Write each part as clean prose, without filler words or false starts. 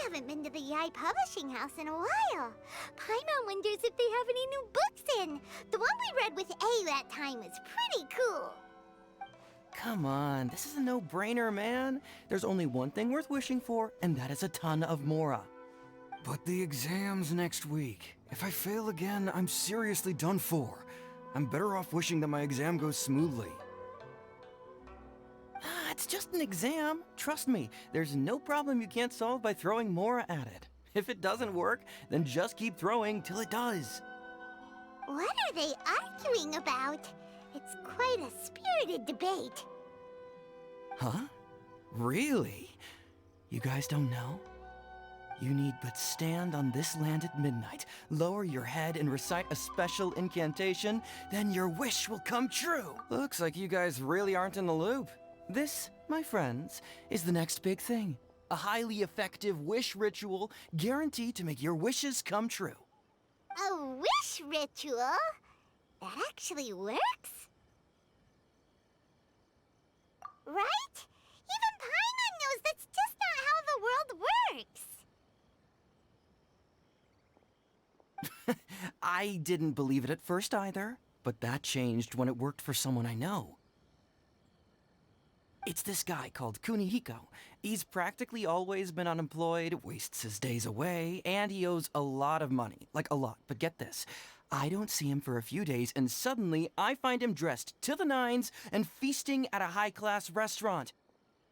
haven't been to the Yai Publishing House in a while. Paimon wonders if they have any new books in. The one we read with A that time was pretty cool. Come on, this is a no-brainer, man. There's only one thing worth wishing for, and that is a ton of Mora. But the exam's next week. If I fail again, I'm seriously done for. I'm better off wishing that my exam goes smoothly. Ah, it's just an exam. Trust me, there's no problem you can't solve by throwing Mora at it. If it doesn't work, then just keep throwing till it does. What are they arguing about? It's quite a spirited debate. Huh? Really? You guys don't know? You need but stand on this land at midnight, lower your head and recite a special incantation, then your wish will come true. Looks like you guys really aren't in the loop. This, my friends, is the next big thing. A highly effective wish ritual guaranteed to make your wishes come true. A wish ritual? That actually works? Right? Even Paimon knows that's just not how the world works. I didn't believe it at first either, but that changed when it worked for someone I know. It's this guy called Kunihiko. He's practically always been unemployed, wastes his days away, and he owes a lot of money. Like a lot, but get this. I don't see him for a few days, and suddenly I find him dressed to the nines and feasting at a high-class restaurant.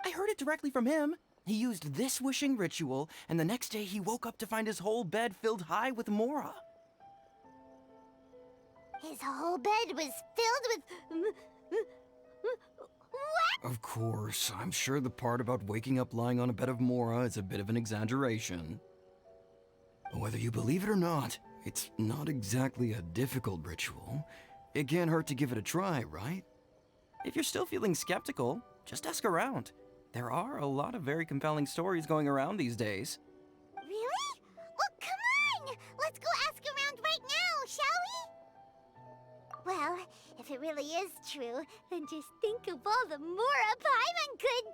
I heard it directly from him. He used this wishing ritual, and the next day he woke up to find his whole bed filled high with Mora. His whole bed was filled with... What? Of course, I'm sure the part about waking up lying on a bed of Mora is a bit of an exaggeration. Whether you believe it or not, it's not exactly a difficult ritual. It can't hurt to give it a try, right? If you're still feeling skeptical, just ask around. There are a lot of very compelling stories going around these days. Really? Well, come on! Let's go ask around right now, shall we? Well, if it really is true, then just think of all the Mora Paimon could...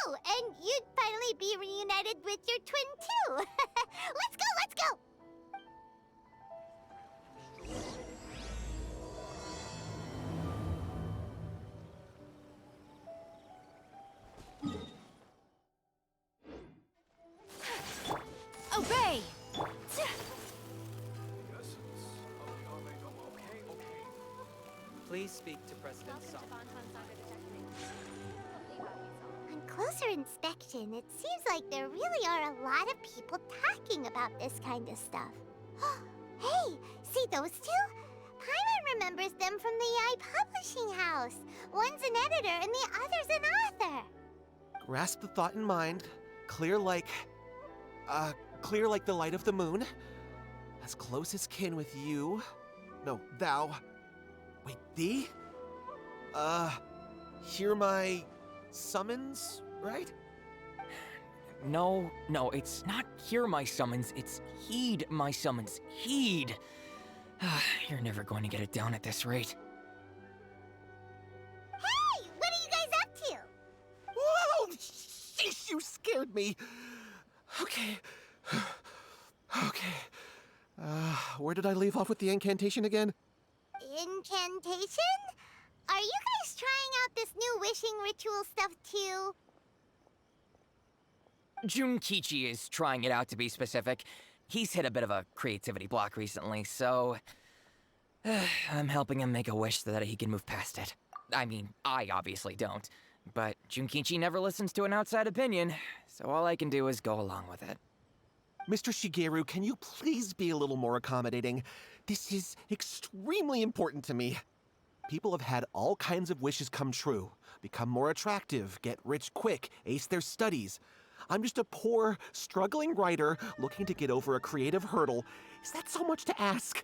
Oh, and you'd finally be reunited with your twin, too! Let's go, let's go! Obey! Please speak to President Song. On closer inspection, it seems like there really are a lot of people talking about this kind of stuff. Hey, see those two? Paimon remembers them from the Yai Publishing House. One's an editor and the other's an author. Grasp the thought in mind. Clear like the light of the moon. As close as kin with you. No, thou. Wait, thee? Hear my summons, right? No, it's not hear my summons, it's heed my summons. Heed! You're never going to get it down at this rate. Hey, what are you guys up to? Whoa! Sheesh, you scared me! Okay. Where did I leave off with the incantation again? Incantation? Are you guys trying out this new wishing ritual stuff too? Junkichi is trying it out, to be specific. He's hit a bit of a creativity block recently, so... I'm helping him make a wish so that he can move past it. I mean, I obviously don't. But Junkichi never listens to an outside opinion, so all I can do is go along with it. Mr. Shigeru, can you please be a little more accommodating? This is extremely important to me. People have had all kinds of wishes come true. Become more attractive, get rich quick, ace their studies. I'm just a poor, struggling writer looking to get over a creative hurdle. Is that so much to ask?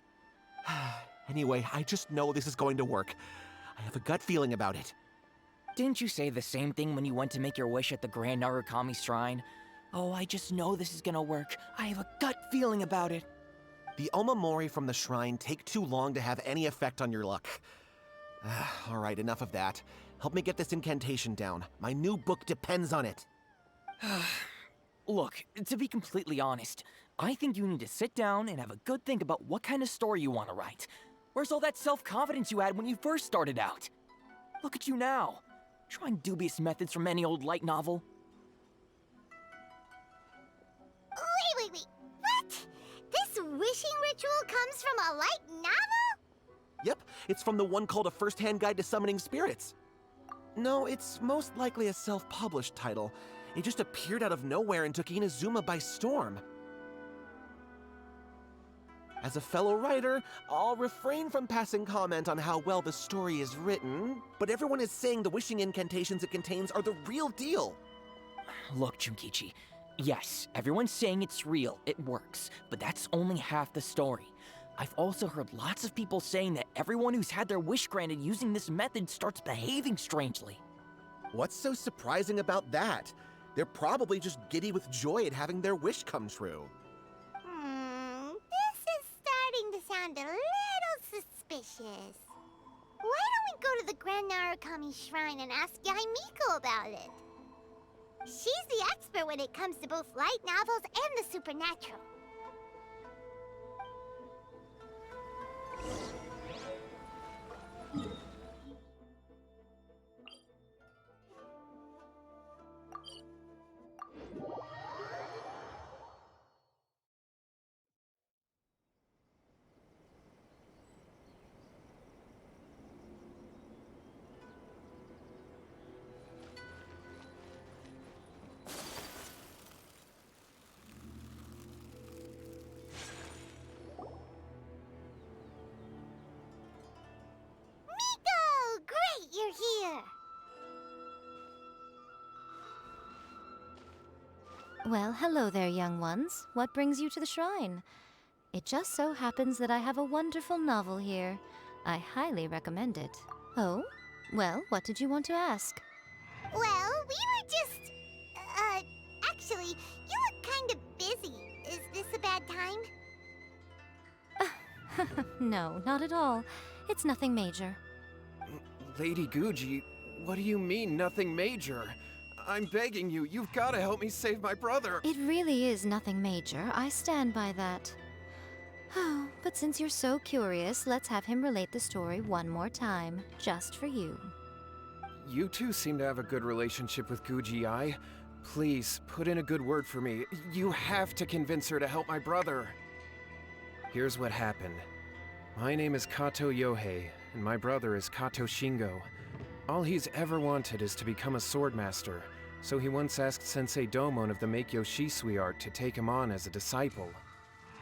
Anyway, I just know this is going to work. I have a gut feeling about it. Didn't you say the same thing when you went to make your wish at the Grand Narukami Shrine? Oh, I just know this is gonna work. I have a gut feeling about it. The omamori from the shrine take too long to have any effect on your luck. All right, enough of that. Help me get this incantation down. My new book depends on it. Look, to be completely honest, I think you need to sit down and have a good think about what kind of story you want to write. Where's all that self-confidence you had when you first started out? Look at you now, trying dubious methods from any old light novel. Wait. What? This wishing ritual comes from a light novel? Yep, it's from the one called A First-Hand Guide to Summoning Spirits. No, it's most likely a self-published title. It just appeared out of nowhere and took Inazuma by storm. As a fellow writer, I'll refrain from passing comment on how well the story is written, but everyone is saying the wishing incantations it contains are the real deal. Look, Junkichi, yes, everyone's saying it's real, it works, but that's only half the story. I've also heard lots of people saying that everyone who's had their wish granted using this method starts behaving strangely. What's so surprising about that? They're probably just giddy with joy at having their wish come true. This is starting to sound a little suspicious. Why don't we go to the Grand Narukami Shrine and ask Yaimiko about it? She's the expert when it comes to both light novels and the supernatural. Miko! Great, you're here! Well, hello there, young ones. What brings you to the shrine? It just so happens that I have a wonderful novel here. I highly recommend it. Oh? Well, what did you want to ask? Well, we were just... actually, you look kind of busy. Is this a bad time? No, not at all. It's nothing major. Lady Guji, what do you mean, nothing major? I'm begging you, you've got to help me save my brother. It really is nothing major. I stand by that. Oh, but since you're so curious, let's have him relate the story one more time, just for you. You two seem to have a good relationship with Guji-ai. Please, put in a good word for me. You have to convince her to help my brother. Here's what happened. My name is Kato Yohei, and my brother is Kato Shingo. All he's ever wanted is to become a swordmaster, so he once asked Sensei Domon of the Meikyo Shisui art to take him on as a disciple.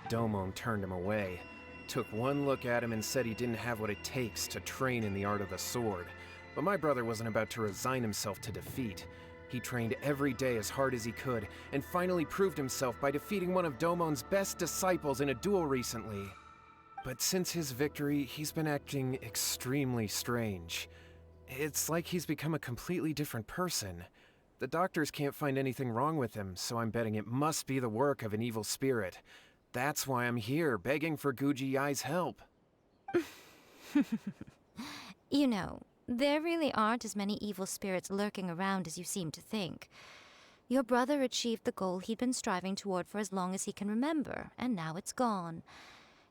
Domon turned him away, took one look at him and said he didn't have what it takes to train in the art of the sword. But my brother wasn't about to resign himself to defeat. He trained every day as hard as he could, and finally proved himself by defeating one of Domon's best disciples in a duel recently. But since his victory, he's been acting extremely strange. It's like he's become a completely different person. The doctors can't find anything wrong with him, so I'm betting it must be the work of an evil spirit. That's why I'm here, begging for Guji-ai's help. You know, there really aren't as many evil spirits lurking around as you seem to think. Your brother achieved the goal he'd been striving toward for as long as he can remember, and now it's gone.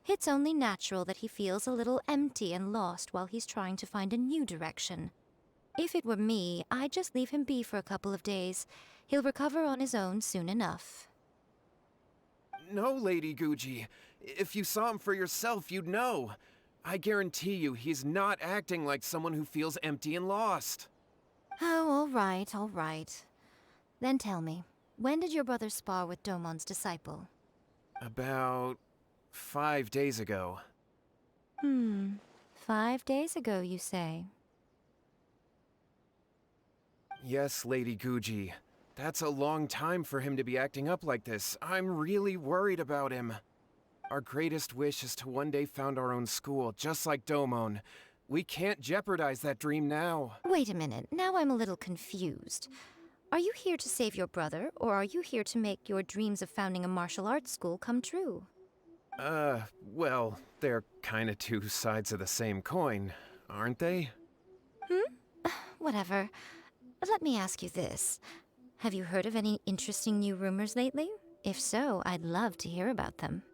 It's only natural that he feels a little empty and lost while he's trying to find a new direction. If it were me, I'd just leave him be for a couple of days. He'll recover on his own soon enough. No, Lady Guji. If you saw him for yourself, you'd know. I guarantee you, he's not acting like someone who feels empty and lost. Oh, all right. Then tell me, when did your brother spar with Domon's disciple? About 5 days ago. 5 days ago, you say? Yes, Lady Guji. That's a long time for him to be acting up like this. I'm really worried about him. Our greatest wish is to one day found our own school, just like Domon. We can't jeopardize that dream now. Wait a minute, now I'm a little confused. Are you here to save your brother, or are you here to make your dreams of founding a martial arts school come true? Well, they're kinda two sides of the same coin, aren't they? Whatever. Let me ask you this. Have you heard of any interesting new rumors lately? If so, I'd love to hear about them.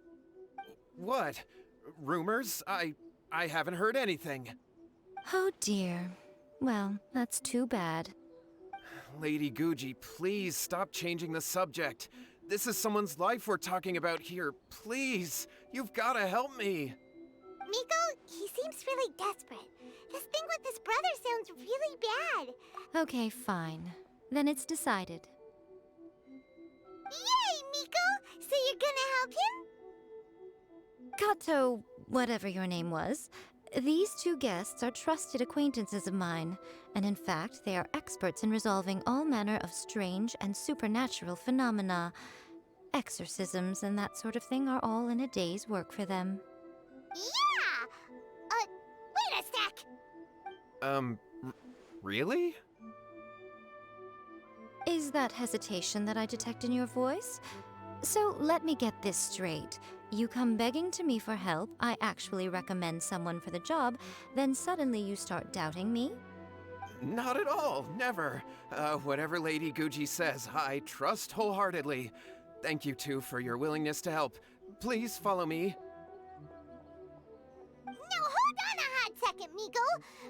What? Rumors? I haven't heard anything. Oh dear. Well, that's too bad. Lady Guji, please stop changing the subject. This is someone's life we're talking about here. Please, you've gotta help me. Miko, he seems really desperate. His thing with his brother sounds really bad. Okay, fine. Then it's decided. Yay, Miko! So you're gonna help him? Kato, whatever your name was, these two guests are trusted acquaintances of mine, and in fact, they are experts in resolving all manner of strange and supernatural phenomena. Exorcisms and that sort of thing are all in a day's work for them. Yeah! Wait a sec! Really? Is that hesitation that I detect in your voice? So let me get this straight. You come begging to me for help, I actually recommend someone for the job, then suddenly you start doubting me? Not at all, never. Whatever Lady Guji says, I trust wholeheartedly. Thank you two for your willingness to help. Please follow me. Now hold on a hot second, Miko.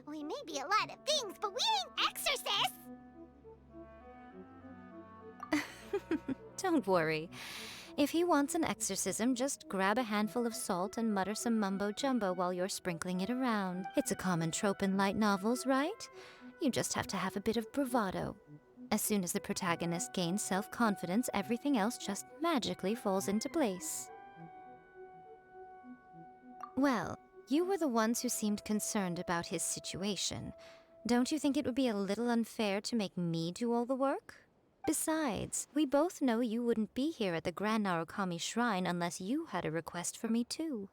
We may be a lot of things, but we ain't exorcists! Don't worry. If he wants an exorcism, just grab a handful of salt and mutter some mumbo-jumbo while you're sprinkling it around. It's a common trope in light novels, right? You just have to have a bit of bravado. As soon as the protagonist gains self-confidence, everything else just magically falls into place. Well, you were the ones who seemed concerned about his situation. Don't you think it would be a little unfair to make me do all the work? Besides, we both know you wouldn't be here at the Grand Narukami Shrine unless you had a request for me too.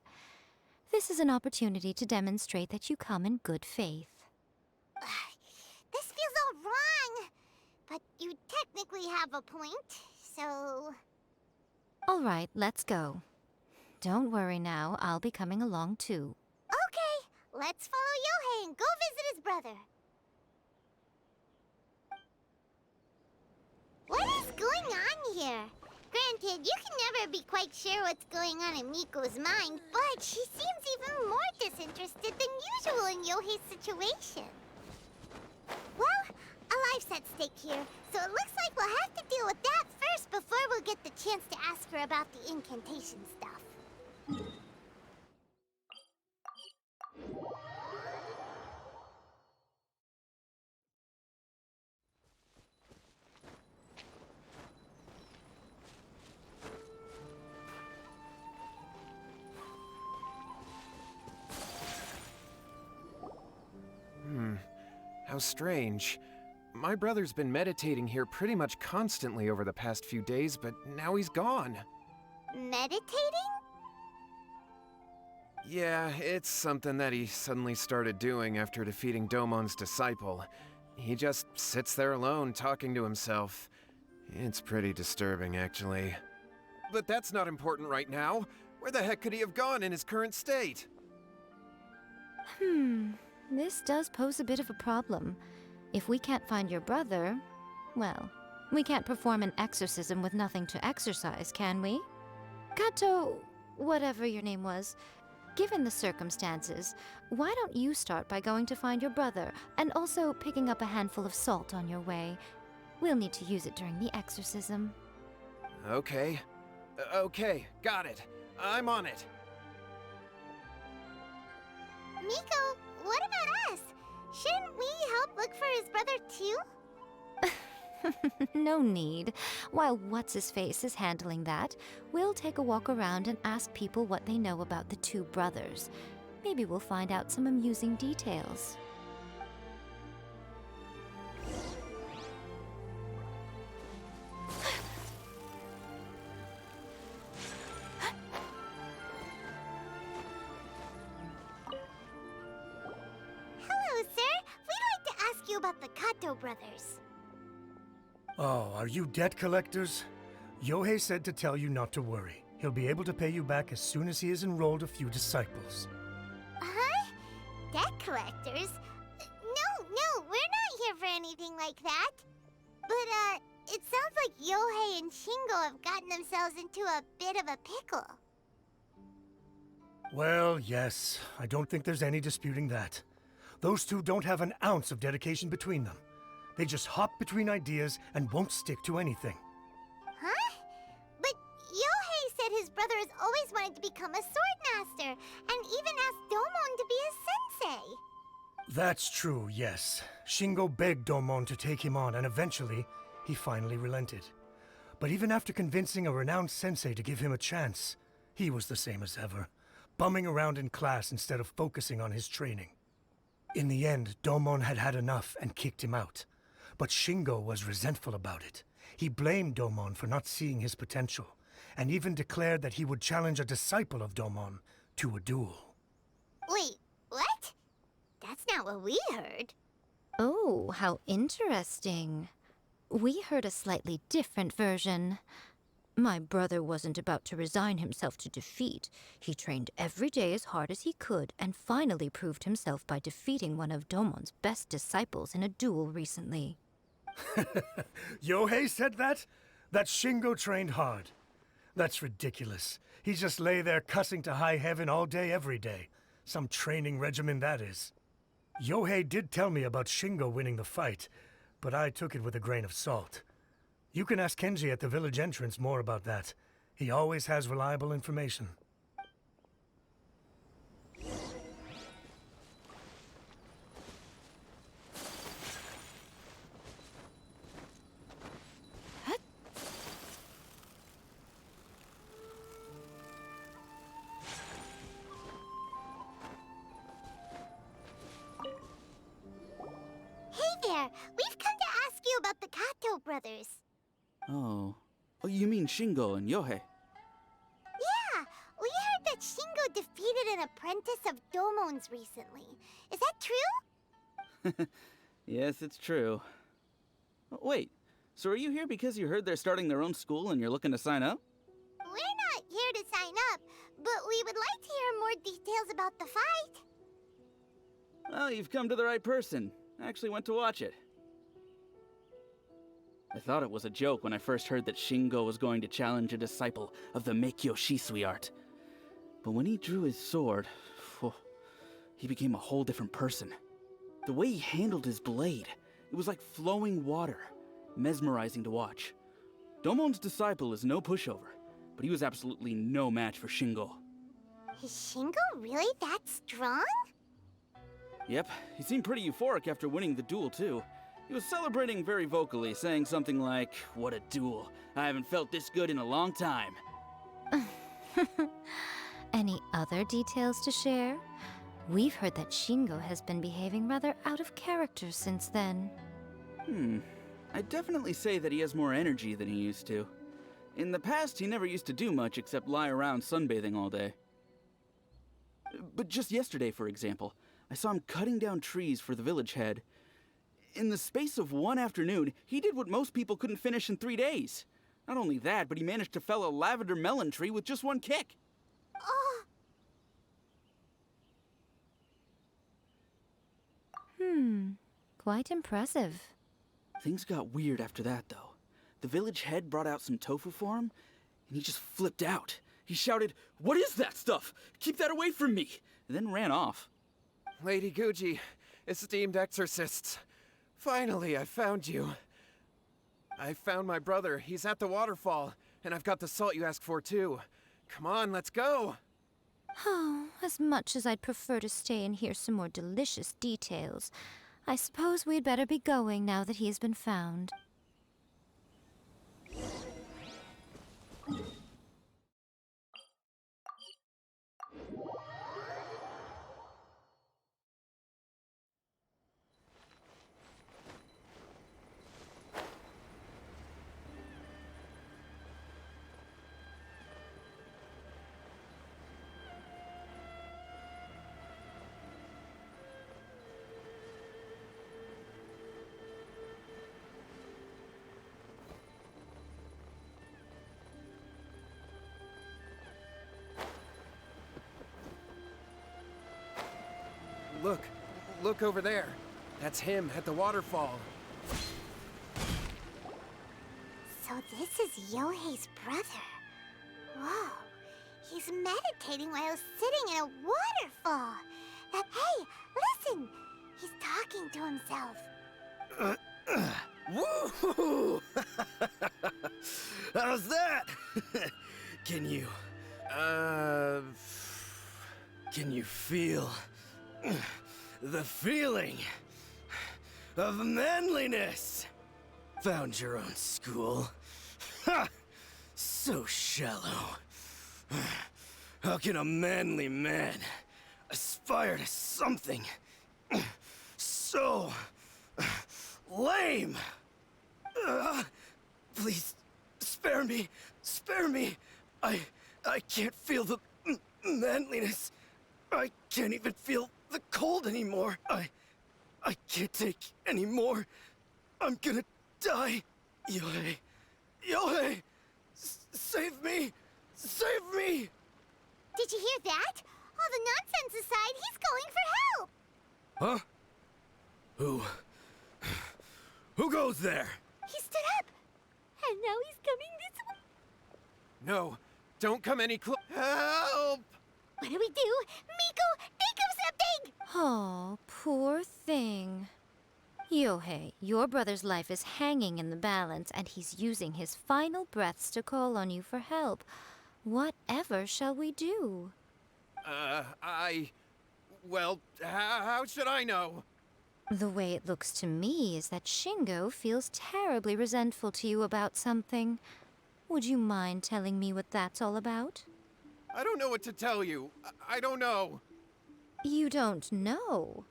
This is an opportunity to demonstrate that you come in good faith. This feels all wrong. But you technically have a point, so... All right, let's go. Don't worry now, I'll be coming along too. Okay, let's follow Yohei and go visit his brother. What is going on here? Granted, you can never be quite sure what's going on in Miko's mind, but she seems even more disinterested than usual in Yohei's situation. Well, a life's at stake here, so it looks like we'll have to deal with that first before we'll get the chance to ask her about the incantation stuff. How strange. My brother's been meditating here pretty much constantly over the past few days, but now he's gone. Meditating? Yeah, it's something that he suddenly started doing after defeating Domon's disciple. He just sits there alone, talking to himself. It's pretty disturbing, actually. But that's not important right now. Where the heck could he have gone in his current state? This does pose a bit of a problem. If we can't find your brother, well, we can't perform an exorcism with nothing to exorcise, can we? Kato, whatever your name was, given the circumstances, why don't you start by going to find your brother and also picking up a handful of salt on your way? We'll need to use it during the exorcism. Okay. Okay, got it. I'm on it. Miko, what about us? Shouldn't we help look for his brother too? No need. While What's-His-Face is handling that, we'll take a walk around and ask people what they know about the two brothers. Maybe we'll find out some amusing details. Hello, sir. We'd like to ask you about the Kato brothers. Oh, are you debt collectors? Yohei said to tell you not to worry. He'll be able to pay you back as soon as he has enrolled a few disciples. Huh? Debt collectors? No, we're not here for anything like that. But, it sounds like Yohei and Shingo have gotten themselves into a bit of a pickle. Well, yes. I don't think there's any disputing that. Those two don't have an ounce of dedication between them. They just hop between ideas and won't stick to anything. Huh? But Yohei said his brother has always wanted to become a sword master, and even asked Domon to be his sensei. That's true, yes. Shingo begged Domon to take him on, and eventually, he finally relented. But even after convincing a renowned sensei to give him a chance, he was the same as ever, bumming around in class instead of focusing on his training. In the end, Domon had had enough and kicked him out. But Shingo was resentful about it. He blamed Domon for not seeing his potential, and even declared that he would challenge a disciple of Domon to a duel. Wait, what? That's not what we heard. Oh, how interesting. We heard a slightly different version. My brother wasn't about to resign himself to defeat. He trained every day as hard as he could and finally proved himself by defeating one of Domon's best disciples in a duel recently. Yohei said that? That Shingo trained hard. That's ridiculous. He just lay there cussing to high heaven all day, every day. Some training regimen, that is. Yohei did tell me about Shingo winning the fight, but I took it with a grain of salt. You can ask Kenji at the village entrance more about that. He always has reliable information. Hey there, we've come to ask you about the Kato brothers. Oh, you mean Shingo and Yohei? Yeah, we heard that Shingo defeated an apprentice of Domon's recently. Is that true? Yes, it's true. Wait, so are you here because you heard they're starting their own school and you're looking to sign up? We're not here to sign up, but we would like to hear more details about the fight. Well, you've come to the right person. I actually went to watch it. I thought it was a joke when I first heard that Shingo was going to challenge a disciple of the Meikyo Shisui art. But when he drew his sword, he became a whole different person. The way he handled his blade, it was like flowing water, mesmerizing to watch. Domon's disciple is no pushover, but he was absolutely no match for Shingo. Is Shingo really that strong? Yep, he seemed pretty euphoric after winning the duel too. He was celebrating very vocally, saying something like, "What a duel. I haven't felt this good in a long time." Any other details to share? We've heard that Shingo has been behaving rather out of character since then. I'd definitely say that he has more energy than he used to. In the past, he never used to do much except lie around sunbathing all day. But just yesterday, for example, I saw him cutting down trees for the village head. In the space of one afternoon, he did what most people couldn't finish in 3 days. Not only that, but he managed to fell a lavender melon tree with just one kick. Oh, Quite impressive. Things got weird after that, though. The village head brought out some tofu for him, and he just flipped out. He shouted, "What is that stuff? Keep that away from me!" and then ran off. Lady Guji, esteemed exorcists. Finally, I found you. I found my brother. He's at the waterfall, and I've got the salt you asked for, too. Come on, let's go. Oh, as much as I'd prefer to stay and hear some more delicious details, I suppose we'd better be going now that he has been found. Look over there. That's him at the waterfall. this is Yohei's brother. Whoa. He's meditating while sitting in a waterfall. Hey, listen! He's talking to himself. Woohoo! How's that? Can you... Can you feel... the feeling of manliness? Found your own school? Ha! So shallow. How can a manly man aspire to something so lame? Please, spare me, spare me. I can't feel the manliness. I can't even feel the cold anymore. I can't take any more. I'm gonna die. Yohei, Yohei, save me, save me. Did you hear that? All the nonsense aside, he's going for help! Huh? Who goes there? He stood up! And now he's coming this way. No, don't come any close. Help! What do we do? Miko, think of something! Oh, poor thing. Yohei, your brother's life is hanging in the balance, and he's using his final breaths to call on you for help. Whatever shall we do? Well, how should I know? The way it looks to me is that Shingo feels terribly resentful to you about something. Would you mind telling me what that's all about? I don't know what to tell you. I don't know. You don't know?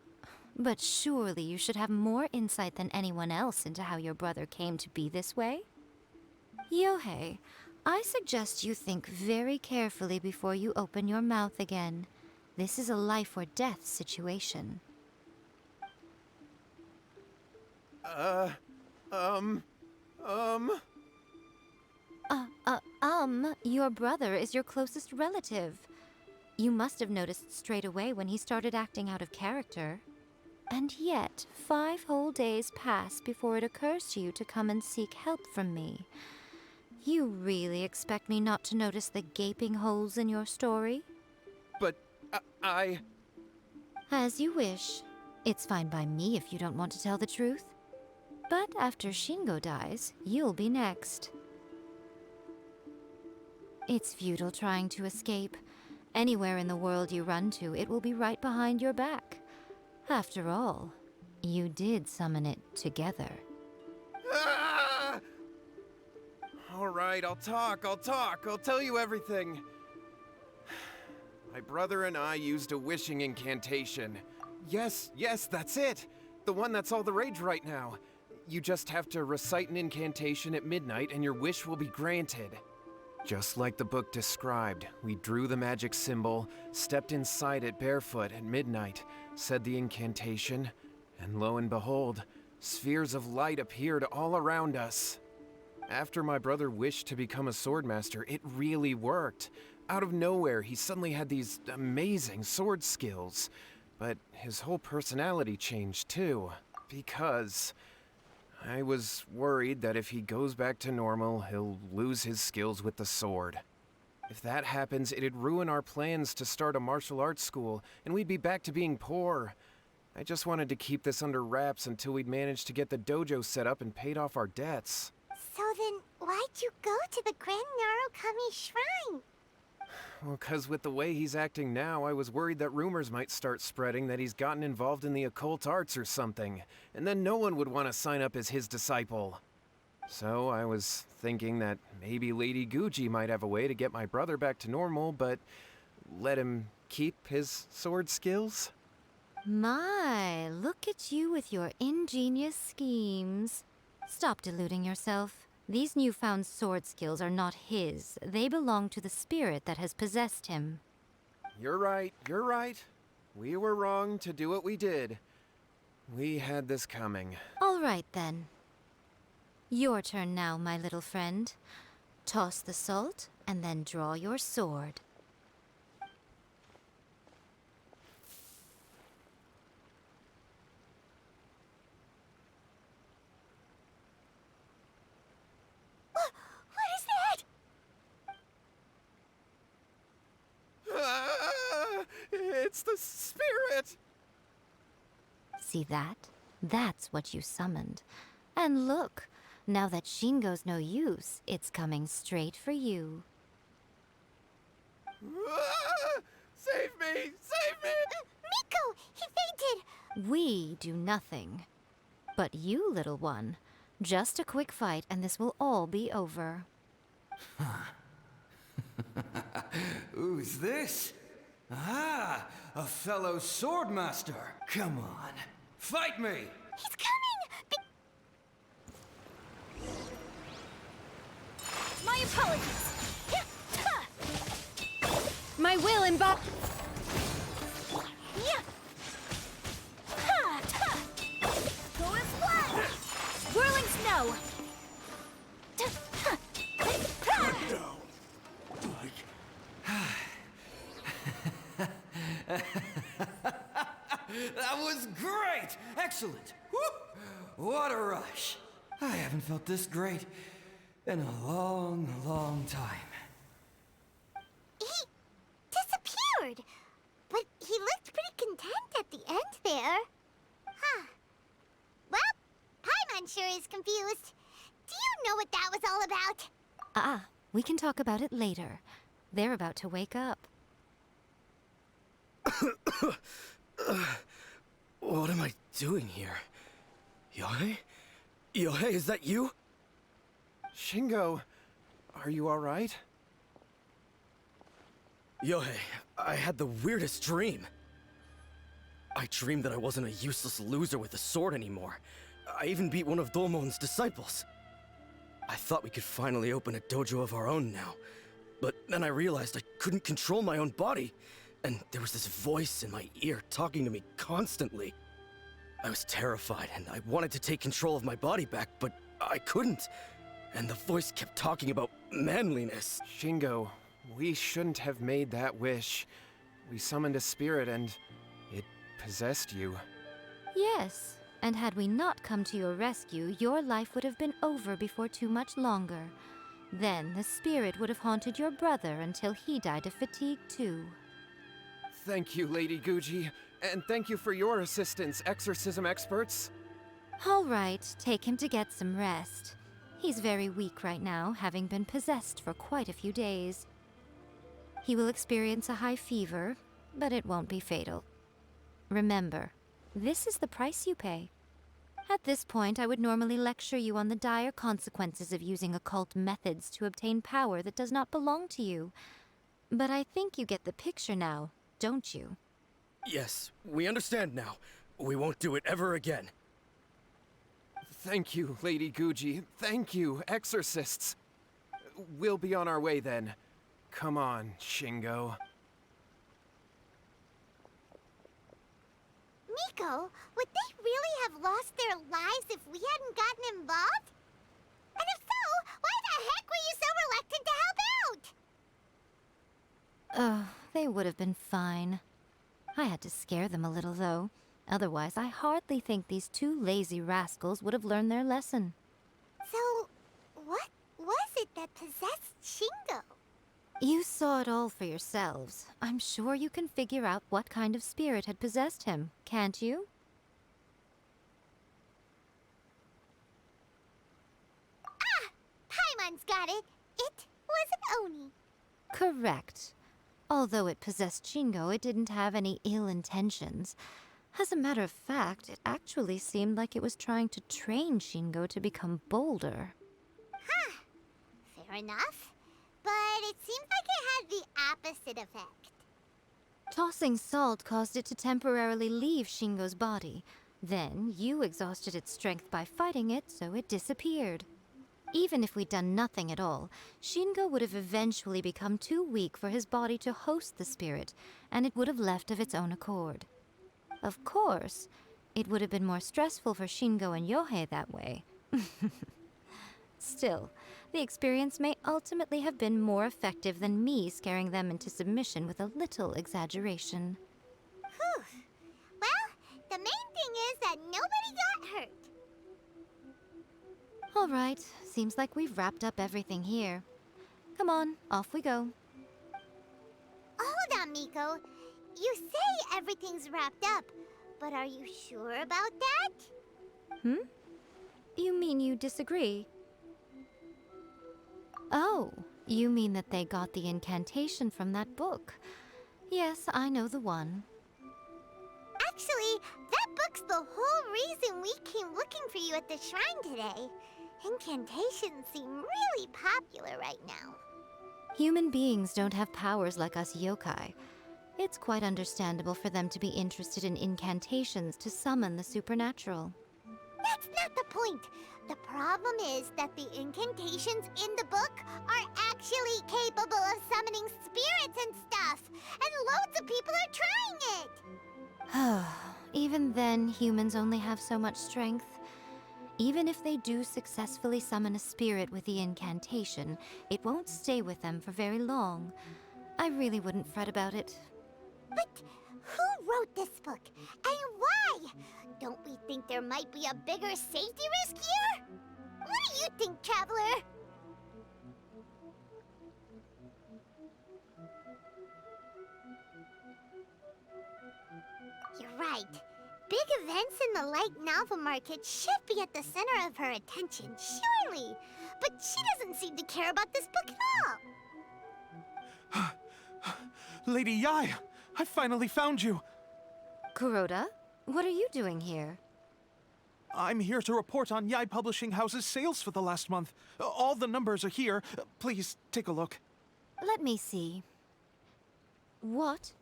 But surely you should have more insight than anyone else into how your brother came to be this way? Yohei, I suggest you think very carefully before you open your mouth again. This is a life or death situation. Your brother is your closest relative. You must have noticed straight away when he started acting out of character. And yet, 5 whole days pass before it occurs to you to come and seek help from me. You really expect me not to notice the gaping holes in your story? But I... As you wish. It's fine by me if you don't want to tell the truth. But after Shingo dies, you'll be next. It's futile trying to escape. Anywhere in the world you run to, it will be right behind your back. After all, you did summon it together. Ah! All right, I'll talk. I'll tell you everything. My brother and I used a wishing incantation. Yes, that's it. The one that's all the rage right now. You just have to recite an incantation at midnight and your wish will be granted. Just like the book described, we drew the magic symbol, stepped inside it barefoot at midnight, said the incantation, and lo and behold, spheres of light appeared all around us. After my brother wished to become a swordmaster, it really worked. Out of nowhere, he suddenly had these amazing sword skills. But his whole personality changed too, because I was worried that if he goes back to normal, he'll lose his skills with the sword. If that happens, it'd ruin our plans to start a martial arts school, and we'd be back to being poor. I just wanted to keep this under wraps until we'd managed to get the dojo set up and paid off our debts. So then, why'd you go to the Grand Narukami Shrine? Well, 'cause with the way he's acting now, I was worried that rumors might start spreading that he's gotten involved in the occult arts or something, and then no one would want to sign up as his disciple. So I was thinking that maybe Lady Guji might have a way to get my brother back to normal, but let him keep his sword skills? My, look at you with your ingenious schemes. Stop deluding yourself. These newfound sword skills are not his. They belong to the spirit that has possessed him. You're right. We were wrong to do what we did. We had this coming. All right, then. Your turn now, my little friend. Toss the salt, and then draw your sword. It's the spirit! See that? That's what you summoned. And look, now that Shingo's no use, it's coming straight for you. Save me! Save me! Miko! He fainted! We do nothing. But you, little one, just a quick fight and this will all be over. Who's this? Ah, a fellow swordmaster. Come on, fight me! He's coming! My apologies! My will embody. Yeah. Go as one! Swirling snow! That was great! Excellent! Woo! What a rush! I haven't felt this great in a long, long time. He disappeared! But he looked pretty content at the end there. Huh. Well, Paimon sure is confused. Do you know what that was all about? We can talk about it later. They're about to wake up. What am I doing here? Yohei? Yohei, is that you? Shingo, are you alright? Yohei, I had the weirdest dream. I dreamed that I wasn't a useless loser with a sword anymore. I even beat one of Domon's disciples. I thought we could finally open a dojo of our own now. But then I realized I couldn't control my own body. And there was this voice in my ear talking to me constantly. I was terrified and I wanted to take control of my body back, but I couldn't. And the voice kept talking about manliness. Shingo, we shouldn't have made that wish. We summoned a spirit and it possessed you. Yes, and had we not come to your rescue, your life would have been over before too much longer. Then the spirit would have haunted your brother until he died of fatigue too. Thank you, Lady Guji, and thank you for your assistance, exorcism experts. All right, take him to get some rest. He's very weak right now, having been possessed for quite a few days. He will experience a high fever, but it won't be fatal. Remember, this is the price you pay. At this point, I would normally lecture you on the dire consequences of using occult methods to obtain power that does not belong to you. But I think you get the picture now, don't you? Yes, we understand now. We won't do it ever again. Thank you, Lady Guji. Thank you, exorcists. We'll be on our way then. Come on, Shingo. Miko, would they really have lost their lives if we hadn't gotten involved? And if so, why the heck were you so reluctant to help out? They would have been fine. I had to scare them a little, though. Otherwise, I hardly think these two lazy rascals would have learned their lesson. So, what was it that possessed Shingo? You saw it all for yourselves. I'm sure you can figure out what kind of spirit had possessed him, can't you? Paimon's got it. It was an Oni. Correct. Although it possessed Shingo, it didn't have any ill intentions. As a matter of fact, it actually seemed like it was trying to train Shingo to become bolder. Fair enough. But it seems like it had the opposite effect. Tossing salt caused it to temporarily leave Shingo's body. Then, you exhausted its strength by fighting it, so it disappeared. Even if we'd done nothing at all, Shingo would have eventually become too weak for his body to host the spirit, and it would have left of its own accord. Of course, it would have been more stressful for Shingo and Yohei that way. Still, the experience may ultimately have been more effective than me scaring them into submission with a little exaggeration. Whew. Well, the main thing is that nobody got hurt. All right, seems like we've wrapped up everything here. Come on, off we go. Hold on, Miko. You say everything's wrapped up, but are you sure about that? You mean you disagree? Oh, you mean that they got the incantation from that book. Yes, I know the one. Actually, that book's the whole reason we came looking for you at the shrine today. Incantations seem really popular right now. Human beings don't have powers like us yokai. It's quite understandable for them to be interested in incantations to summon the supernatural. That's not the point. The problem is that the incantations in the book are actually capable of summoning spirits and stuff, and loads of people are trying it. Even then, humans only have so much strength. Even if they do successfully summon a spirit with the incantation, it won't stay with them for very long. I really wouldn't fret about it. But who wrote this book, and why? Don't we think there might be a bigger safety risk here? What do you think, Traveler? You're right. Big events in the light novel market should be at the center of her attention, surely. But she doesn't seem to care about this book at all. Lady Yai, I finally found you. Kuroda, what are you doing here? I'm here to report on Yai Publishing House's sales for the last month. All the numbers are here. Please take a look. Let me see. What?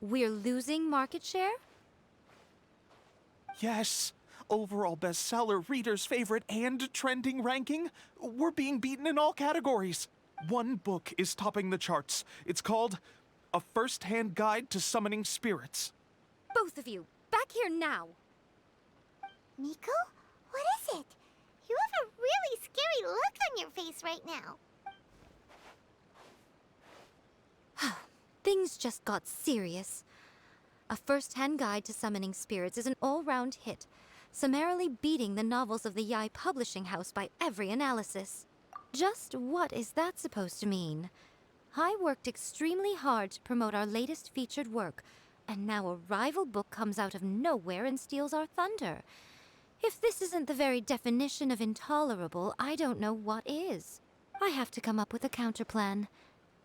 We're losing market share? Yes. Overall bestseller, readers' favorite, and trending ranking. We're being beaten in all categories. One book is topping the charts. It's called A First-Hand Guide to Summoning Spirits. Both of you, back here now! Miko? What is it? You have a really scary look on your face right now. Things just got serious. A First-Hand Guide to Summoning Spirits is an all-round hit, summarily beating the novels of the Yai Publishing House by every analysis. Just what is that supposed to mean? I worked extremely hard to promote our latest featured work, and now a rival book comes out of nowhere and steals our thunder. If this isn't the very definition of intolerable, I don't know what is. I have to come up with a counterplan,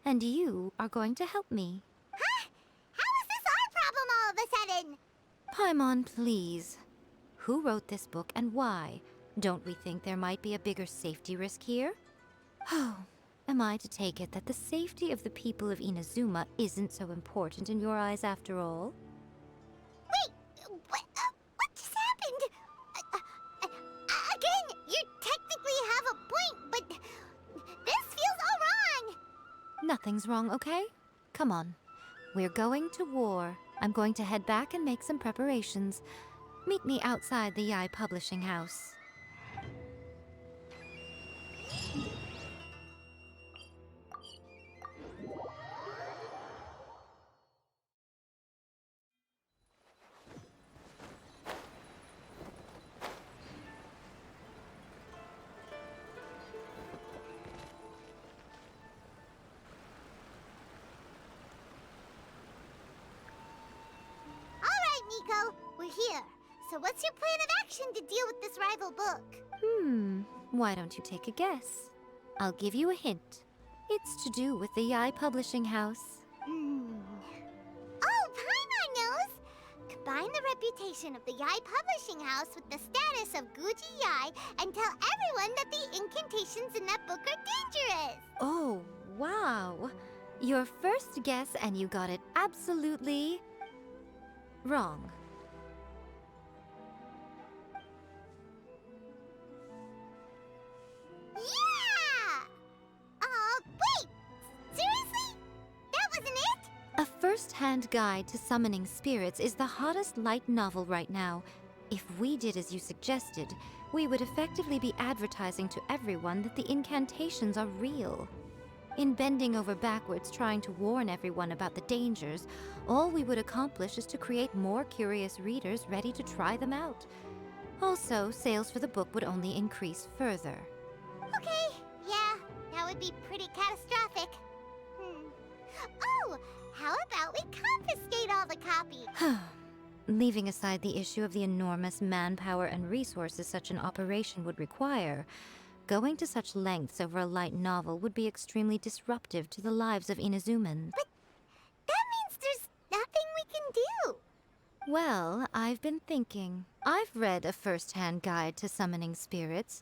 and you are going to help me. Huh? How is this our problem all of a sudden? Paimon, please. Who wrote this book and why? Don't we think there might be a bigger safety risk here? Oh, am I to take it that the safety of the people of Inazuma isn't so important in your eyes after all? Wait, what just happened? Again, you technically have a point, but this feels all wrong. Nothing's wrong, okay? Come on. We're going to war. I'm going to head back and make some preparations. Meet me outside the Yai Publishing House. Miko, we're here. So what's your plan of action to deal with this rival book? Why don't you take a guess? I'll give you a hint. It's to do with the Yai Publishing House. Oh, Paimon knows! Combine the reputation of the Yai Publishing House with the status of Guji Yai and tell everyone that the incantations in that book are dangerous! Oh, wow. Your first guess and you got it absolutely wrong. Yeah! Wait! Seriously? That wasn't it? A first-hand guide to summoning spirits is the hottest light novel right now. If we did as you suggested, we would effectively be advertising to everyone that the incantations are real. In bending over backwards trying to warn everyone about the dangers, all we would accomplish is to create more curious readers ready to try them out. Also, sales for the book would only increase further. Okay, yeah, that would be pretty catastrophic. Oh, How about we confiscate all the copies? Leaving aside the issue of the enormous manpower and resources such an operation would require, going to such lengths over a light novel would be extremely disruptive to the lives of Inazumans. But that means there's nothing we can do. Well, I've been thinking. I've read a first-hand guide to summoning spirits.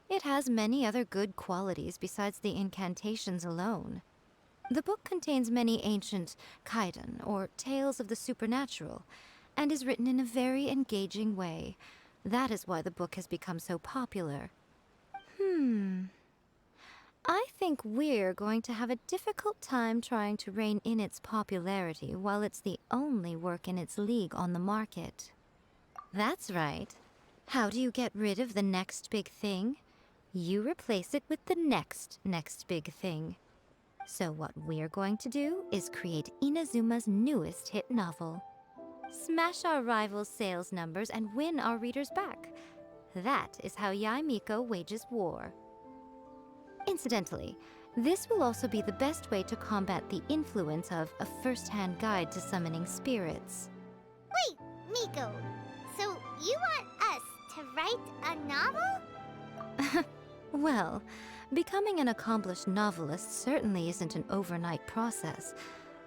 It has many other good qualities besides the incantations alone. The book contains many ancient kaiden, or tales of the supernatural, and is written in a very engaging way. That is why the book has become so popular. I think we're going to have a difficult time trying to rein in its popularity while it's the only work in its league on the market. That's right. How do you get rid of the next big thing? You replace it with the next big thing. So what we're going to do is create Inazuma's newest hit novel. Smash our rivals' sales numbers and win our readers back. That is how Yae Miko wages war. Incidentally, this will also be the best way to combat the influence of a first-hand guide to summoning spirits. Wait, Miko. So you want us to write a novel? Well, becoming an accomplished novelist certainly isn't an overnight process.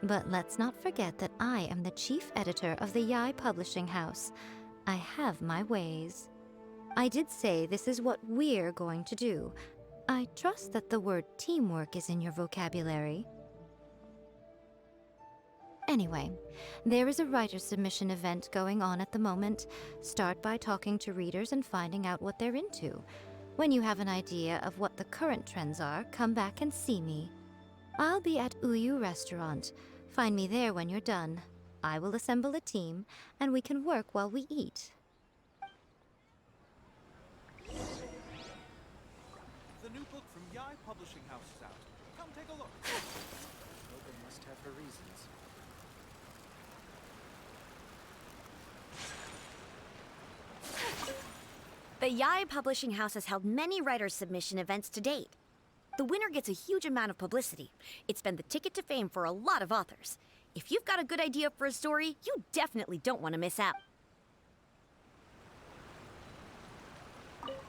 But let's not forget that I am the chief editor of the Yae Publishing House. I have my ways. I did say this is what we're going to do. I trust that the word teamwork is in your vocabulary. Anyway, there is a writer submission event going on at the moment. Start by talking to readers and finding out what they're into. When you have an idea of what the current trends are, come back and see me. I'll be at Uyu Restaurant. Find me there when you're done. I will assemble a team, and we can work while we eat. The new book from Yae Publishing House is out. Come take a look. Nobody must have her reasons. The Yae Publishing House has held many writers' submission events to date. The winner gets a huge amount of publicity. It's been the ticket to fame for a lot of authors. If you've got a good idea for a story, you definitely don't want to miss out.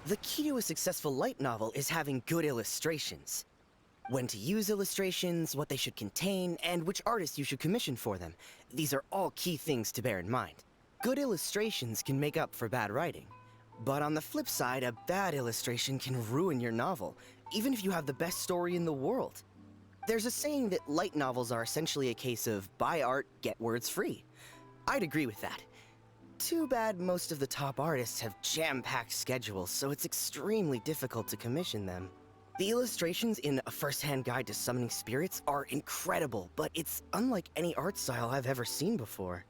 The key to a successful light novel is having good illustrations. When to use illustrations, what they should contain, and which artist you should commission for them. These are all key things to bear in mind. Good illustrations can make up for bad writing. But on the flip side, a bad illustration can ruin your novel, even if you have the best story in the world. There's a saying that light novels are essentially a case of buy art, get words free. I'd agree with that. Too bad most of the top artists have jam-packed schedules, so it's extremely difficult to commission them. The illustrations in A First-Hand Guide to Summoning Spirits are incredible, but it's unlike any art style I've ever seen before.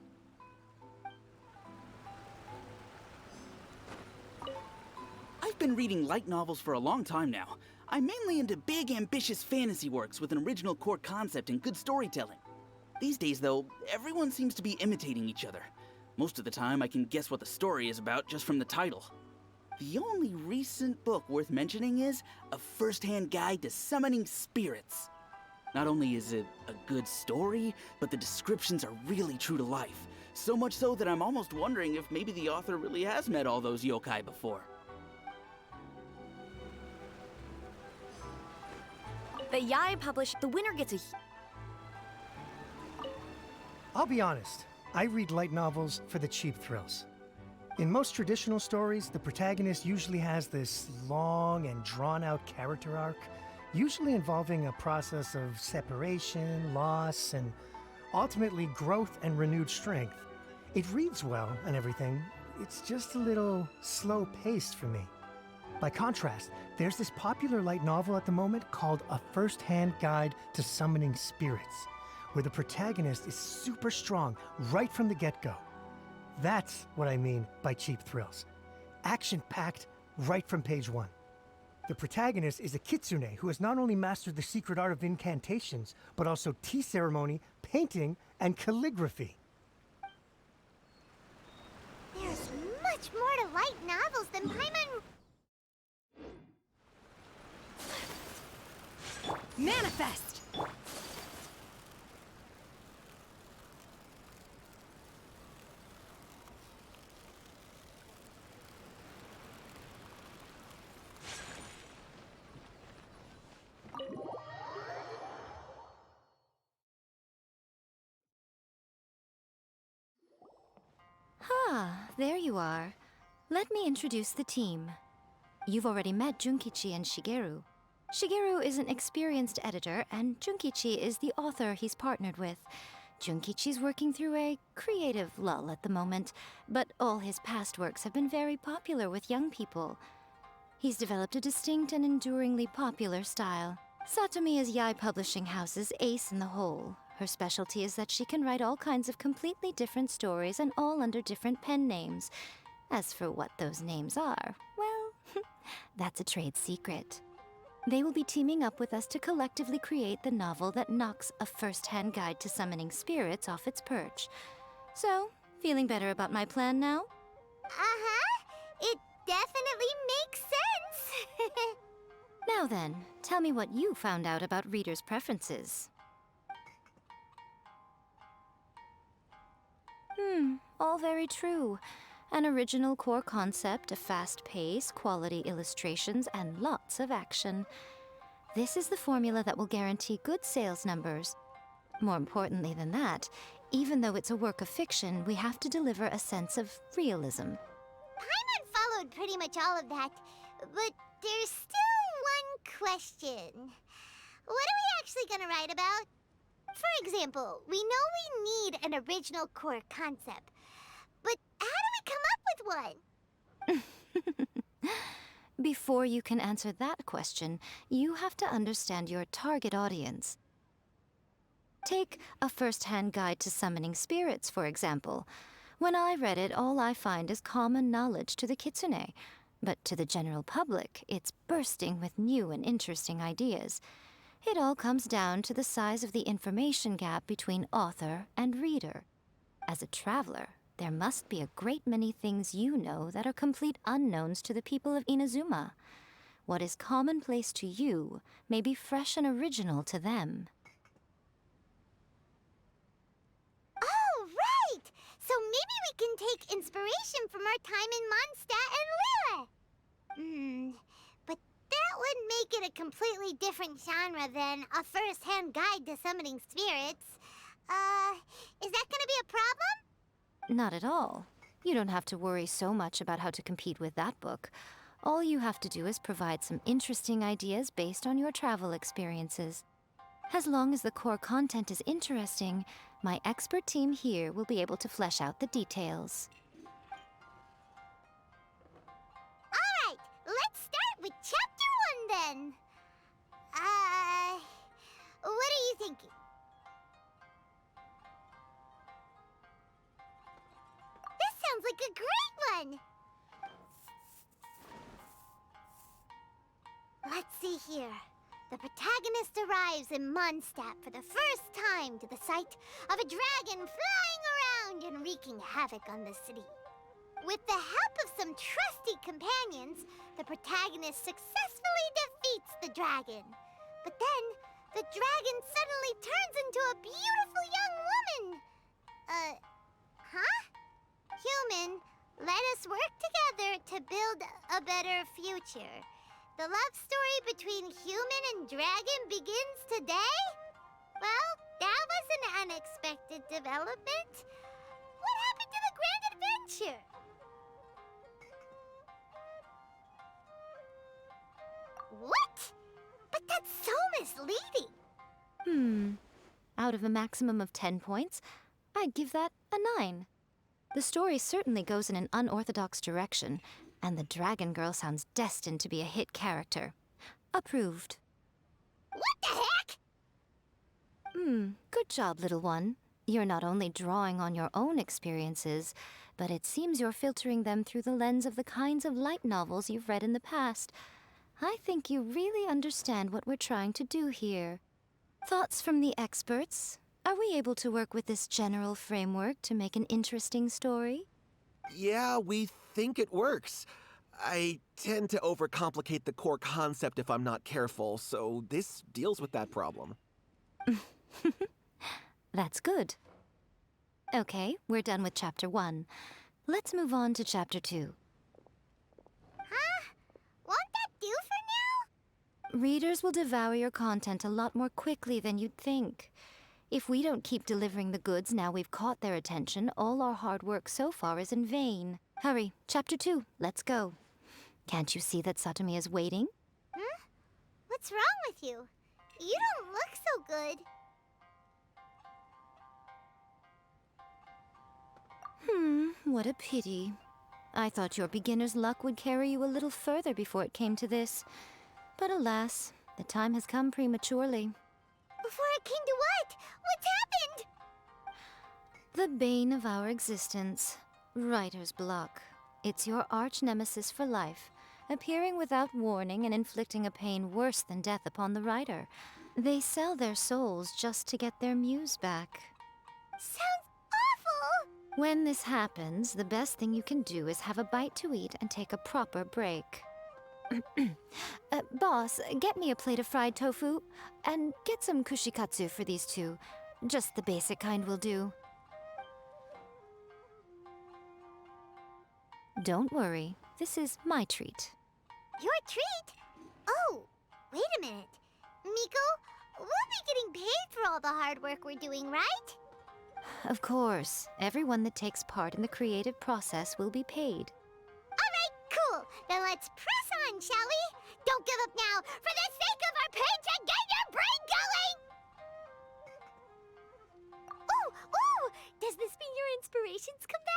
I've been reading light novels for a long time now. I'm mainly into big, ambitious fantasy works with an original core concept and good storytelling. These days, though, everyone seems to be imitating each other. Most of the time, I can guess what the story is about just from the title. The only recent book worth mentioning is A First-Hand Guide to Summoning Spirits. Not only is it a good story, but the descriptions are really true to life. So much so that I'm almost wondering if maybe the author really has met all those yokai before. The Yae published. The winner gets a. I'll be honest, I read light novels for the cheap thrills. In most traditional stories, the protagonist usually has this long and drawn-out character arc, usually involving a process of separation, loss, and ultimately growth and renewed strength. It reads well and everything, it's just a little slow-paced for me. By contrast, there's this popular light novel at the moment called A First-Hand Guide to Summoning Spirits, where the protagonist is super strong right from the get-go. That's what I mean by cheap thrills. Action-packed right from page one. The protagonist is a kitsune who has not only mastered the secret art of incantations, but also tea ceremony, painting, and calligraphy. There's much more to light novels than Paimon. Manifest! Ah, there you are. Let me introduce the team. You've already met Junkichi and Shigeru. Shigeru is an experienced editor, and Junkichi is the author he's partnered with. Junkichi's working through a creative lull at the moment, but all his past works have been very popular with young people. He's developed a distinct and enduringly popular style. Satomi is Yae Publishing House's ace in the hole. Her specialty is that she can write all kinds of completely different stories and all under different pen names. As for what those names are, well, that's a trade secret. They will be teaming up with us to collectively create the novel that knocks a first-hand guide to summoning spirits off its perch. So, feeling better about my plan now? Uh-huh. It definitely makes sense. Now then, tell me what you found out about readers' preferences. All very true. An original core concept, a fast pace, quality illustrations, and lots of action. This is the formula that will guarantee good sales numbers. More importantly than that, even though it's a work of fiction, we have to deliver a sense of realism. Paimon followed pretty much all of that, but there's still one question. What are we actually gonna write about? For example, we know we need an original core concept, but how do we come up with one? Before you can answer that question, you have to understand your target audience. Take A First-Hand Guide to Summoning Spirits, for example. When I read it, all I find is common knowledge to the kitsune. But to the general public, it's bursting with new and interesting ideas. It all comes down to the size of the information gap between author and reader. As a traveler, there must be a great many things you know that are complete unknowns to the people of Inazuma. What is commonplace to you may be fresh and original to them. Oh, right! So maybe we can take inspiration from our time in Mondstadt and Liyue. But that would make it a completely different genre than A First-Hand Guide to Summoning Spirits. Is that gonna be a problem? Not at all. You don't have to worry so much about how to compete with that book. All you have to do is provide some interesting ideas based on your travel experiences. As long as the core content is interesting, my expert team here will be able to flesh out the details. Alright, let's start with Chapter 1 then. What are you thinking? This sounds like a great one! Let's see here. The protagonist arrives in Mondstadt for the first time to the sight of a dragon flying around and wreaking havoc on the city. With the help of some trusty companions, the protagonist successfully defeats the dragon. But then, the dragon suddenly turns into a beautiful young woman. Huh? Human, let us work together to build a better future. The love story between human and dragon begins today? Well, that was an unexpected development. What happened to the grand adventure? What? But that's so misleading. Out of a maximum of 10 points, I'd give that a 9. The story certainly goes in an unorthodox direction, and the Dragon Girl sounds destined to be a hit character. Approved. What the heck? Good job, little one. You're not only drawing on your own experiences, but it seems you're filtering them through the lens of the kinds of light novels you've read in the past. I think you really understand what we're trying to do here. Thoughts from the experts? Are we able to work with this general framework to make an interesting story? Yeah, we think it works. I tend to overcomplicate the core concept if I'm not careful, so this deals with that problem. That's good. Okay, we're done with Chapter 1. Let's move on to Chapter 2. Huh? Won't that do for now? Readers will devour your content a lot more quickly than you'd think. If we don't keep delivering the goods now we've caught their attention, all our hard work so far is in vain. Hurry, Chapter 2, let's go. Can't you see that Satomi is waiting? Huh? What's wrong with you? You don't look so good. What a pity. I thought your beginner's luck would carry you a little further before it came to this. But alas, the time has come prematurely. Before it came to what? What's happened? The bane of our existence, writer's block. It's your arch-nemesis for life, appearing without warning and inflicting a pain worse than death upon the writer. They sell their souls just to get their muse back. Sounds awful! When this happens, the best thing you can do is have a bite to eat and take a proper break. Boss, get me a plate of fried tofu, and get some kushikatsu for these two. Just the basic kind will do. Don't worry, this is my treat. Your treat? Oh, wait a minute. Miko, we'll be getting paid for all the hard work we're doing, right? Of course, everyone that takes part in the creative process will be paid. Alright, cool. Then let's press on, shall we? Don't give up now, for the sake of our paycheck, get your brain going! Ooh, ooh! Does this mean your inspirations come back?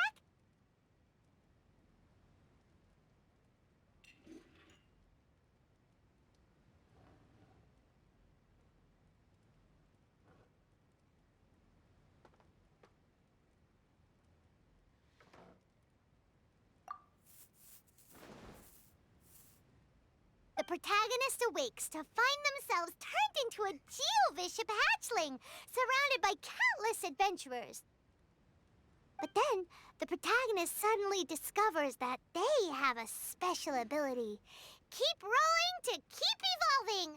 The protagonist awakes to find themselves turned into a geovicious hatchling, surrounded by countless adventurers. But then, the protagonist suddenly discovers that they have a special ability. Keep rolling to keep evolving!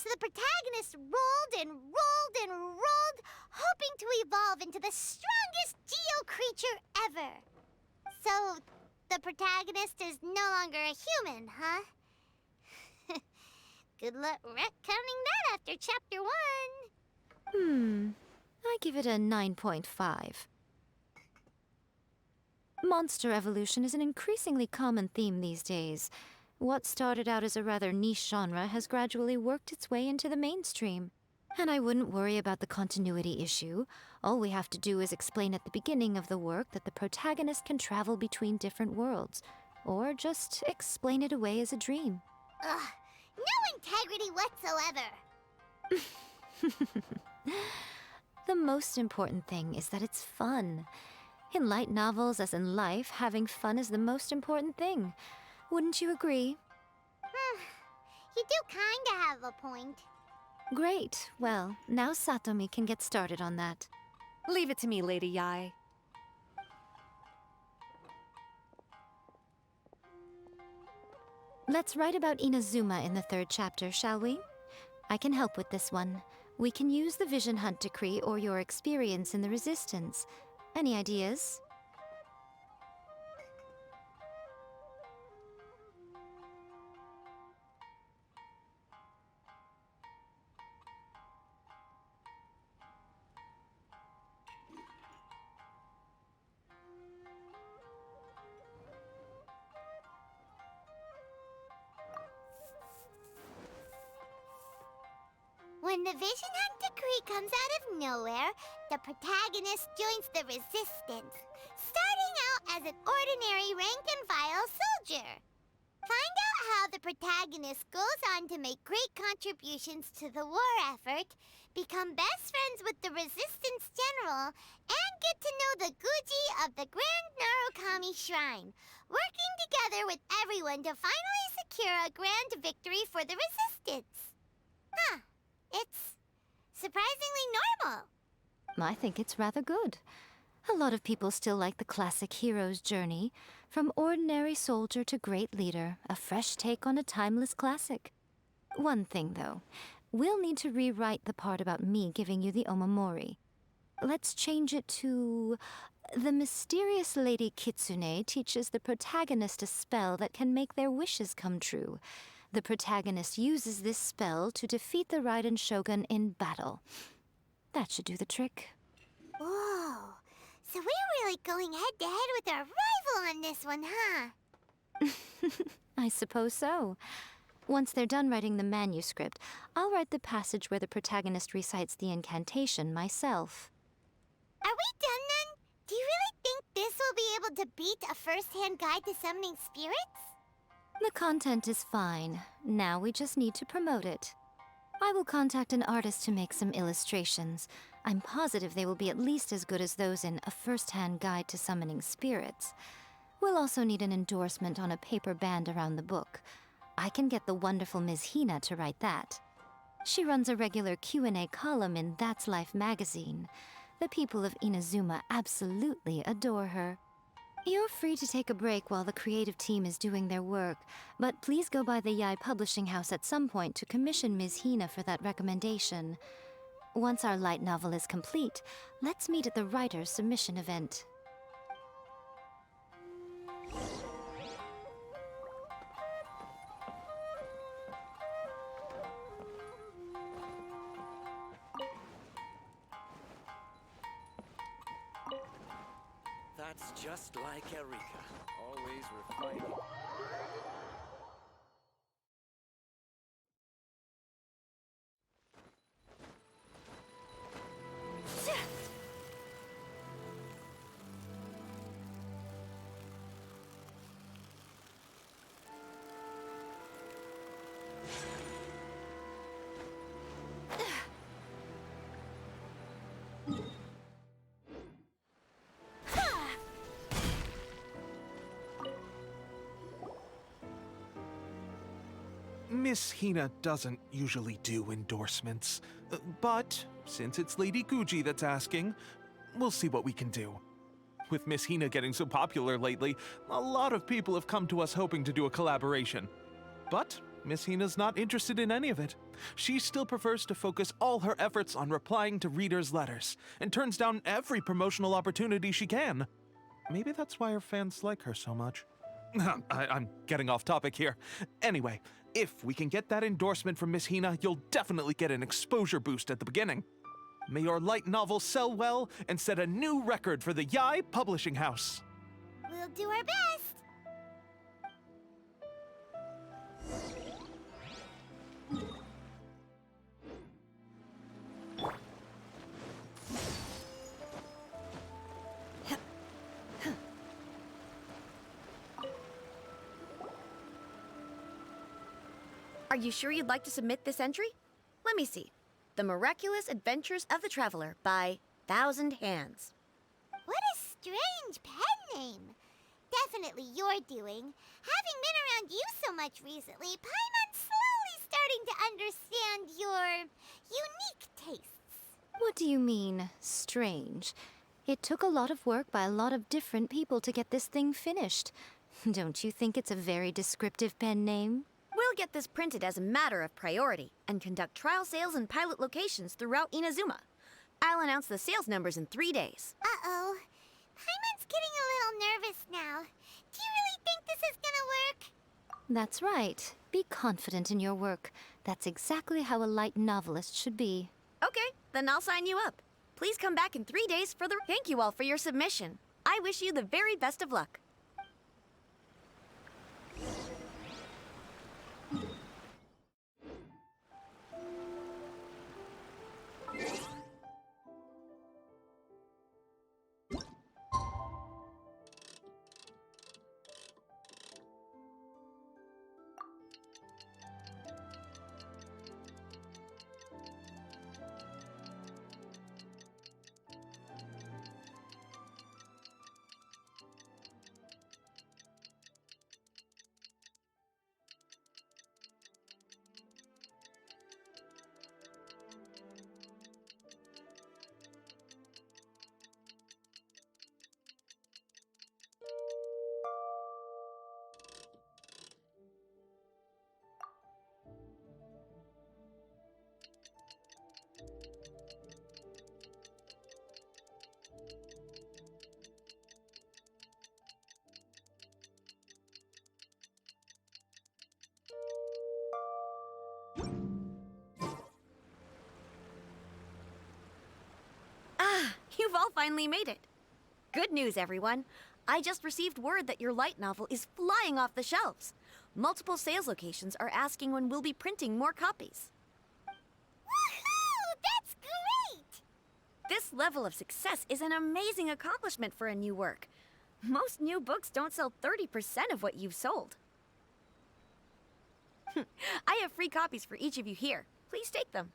So the protagonist rolled and rolled and rolled, hoping to evolve into the strongest geo creature ever. So, the protagonist is no longer a human, huh? Good luck retconning that after Chapter 1. I give it a 9.5. Monster evolution is an increasingly common theme these days. What started out as a rather niche genre has gradually worked its way into the mainstream. And I wouldn't worry about the continuity issue. All we have to do is explain at the beginning of the work that the protagonist can travel between different worlds, or just explain it away as a dream. Ugh, no integrity whatsoever. The most important thing is that it's fun. In light novels, as in life, having fun is the most important thing. Wouldn't you agree? You do kinda have a point. Great. Well, now Satomi can get started on that. Leave it to me, Lady Yai. Let's write about Inazuma in the 3rd chapter, shall we? I can help with this one. We can use the Vision Hunt decree or your experience in the Resistance. Any ideas? When the Vision Hunt decree comes out of nowhere, the protagonist joins the Resistance, starting out as an ordinary rank-and-file soldier. Find out how the protagonist goes on to make great contributions to the war effort, become best friends with the Resistance General, and get to know the Guji of the Grand Narukami Shrine, working together with everyone to finally secure a grand victory for the Resistance. Huh. It's surprisingly normal. I think it's rather good. A lot of people still like the classic hero's journey, from ordinary soldier to great leader, a fresh take on a timeless classic. One thing, though, we'll need to rewrite the part about me giving you the omamori. Let's change it to... The mysterious Lady Kitsune teaches the protagonist a spell that can make their wishes come true. The protagonist uses this spell to defeat the Raiden Shogun in battle. That should do the trick. Whoa. So we're really going head-to-head with our rival on this one, huh? I suppose so. Once they're done writing the manuscript, I'll write the passage where the protagonist recites the incantation myself. Are we done then? Do you really think this will be able to beat a first-hand guide to summoning spirits? The content is fine. Now we just need to promote it. I will contact an artist to make some illustrations. I'm positive they will be at least as good as those in A First-Hand Guide to Summoning Spirits. We'll also need an endorsement on a paper band around the book. I can get the wonderful Ms. Hina to write that. She runs a regular Q&A column in That's Life magazine. The people of Inazuma absolutely adore her. You're free to take a break while the creative team is doing their work, but please go by the Yae Publishing House at some point to commission Ms. Hina for that recommendation. Once our light novel is complete, let's meet at the writer's submission event. That's just like Erika. Always refining. Miss Hina doesn't usually do endorsements, but since it's Lady Guji that's asking, we'll see what we can do. With Miss Hina getting so popular lately, a lot of people have come to us hoping to do a collaboration. But Miss Hina's not interested in any of it. She still prefers to focus all her efforts on replying to readers' letters, and turns down every promotional opportunity she can. Maybe that's why her fans like her so much. I'm getting off topic here. Anyway, if we can get that endorsement from Miss Hina, you'll definitely get an exposure boost at the beginning. May your light novel sell well and set a new record for the Yae Publishing House. We'll do our best. Are you sure you'd like to submit this entry? Let me see. The Miraculous Adventures of the Traveler by Thousand Hands. What a strange pen name. Definitely your doing. Having been around you so much recently, Paimon's slowly starting to understand your unique tastes. What do you mean, strange? It took a lot of work by a lot of different people to get this thing finished. Don't you think it's a very descriptive pen name? We'll get this printed as a matter of priority and conduct trial sales in pilot locations throughout Inazuma. I'll announce the sales numbers in 3 days. Uh-oh. Paimon's getting a little nervous now. Do you really think this is gonna work? That's right. Be confident in your work. That's exactly how a light novelist should be. Okay, then I'll sign you up. Please come back in 3 days for the... Thank you all for your submission. I wish you the very best of luck. you've all finally made it. Good news, everyone. I just received word that your light novel is flying off the shelves. Multiple sales locations are asking when we'll be printing more copies. Woohoo! That's great! This level of success is an amazing accomplishment for a new work. Most new books don't sell 30% of what you've sold. I have free copies for each of you here. Please take them.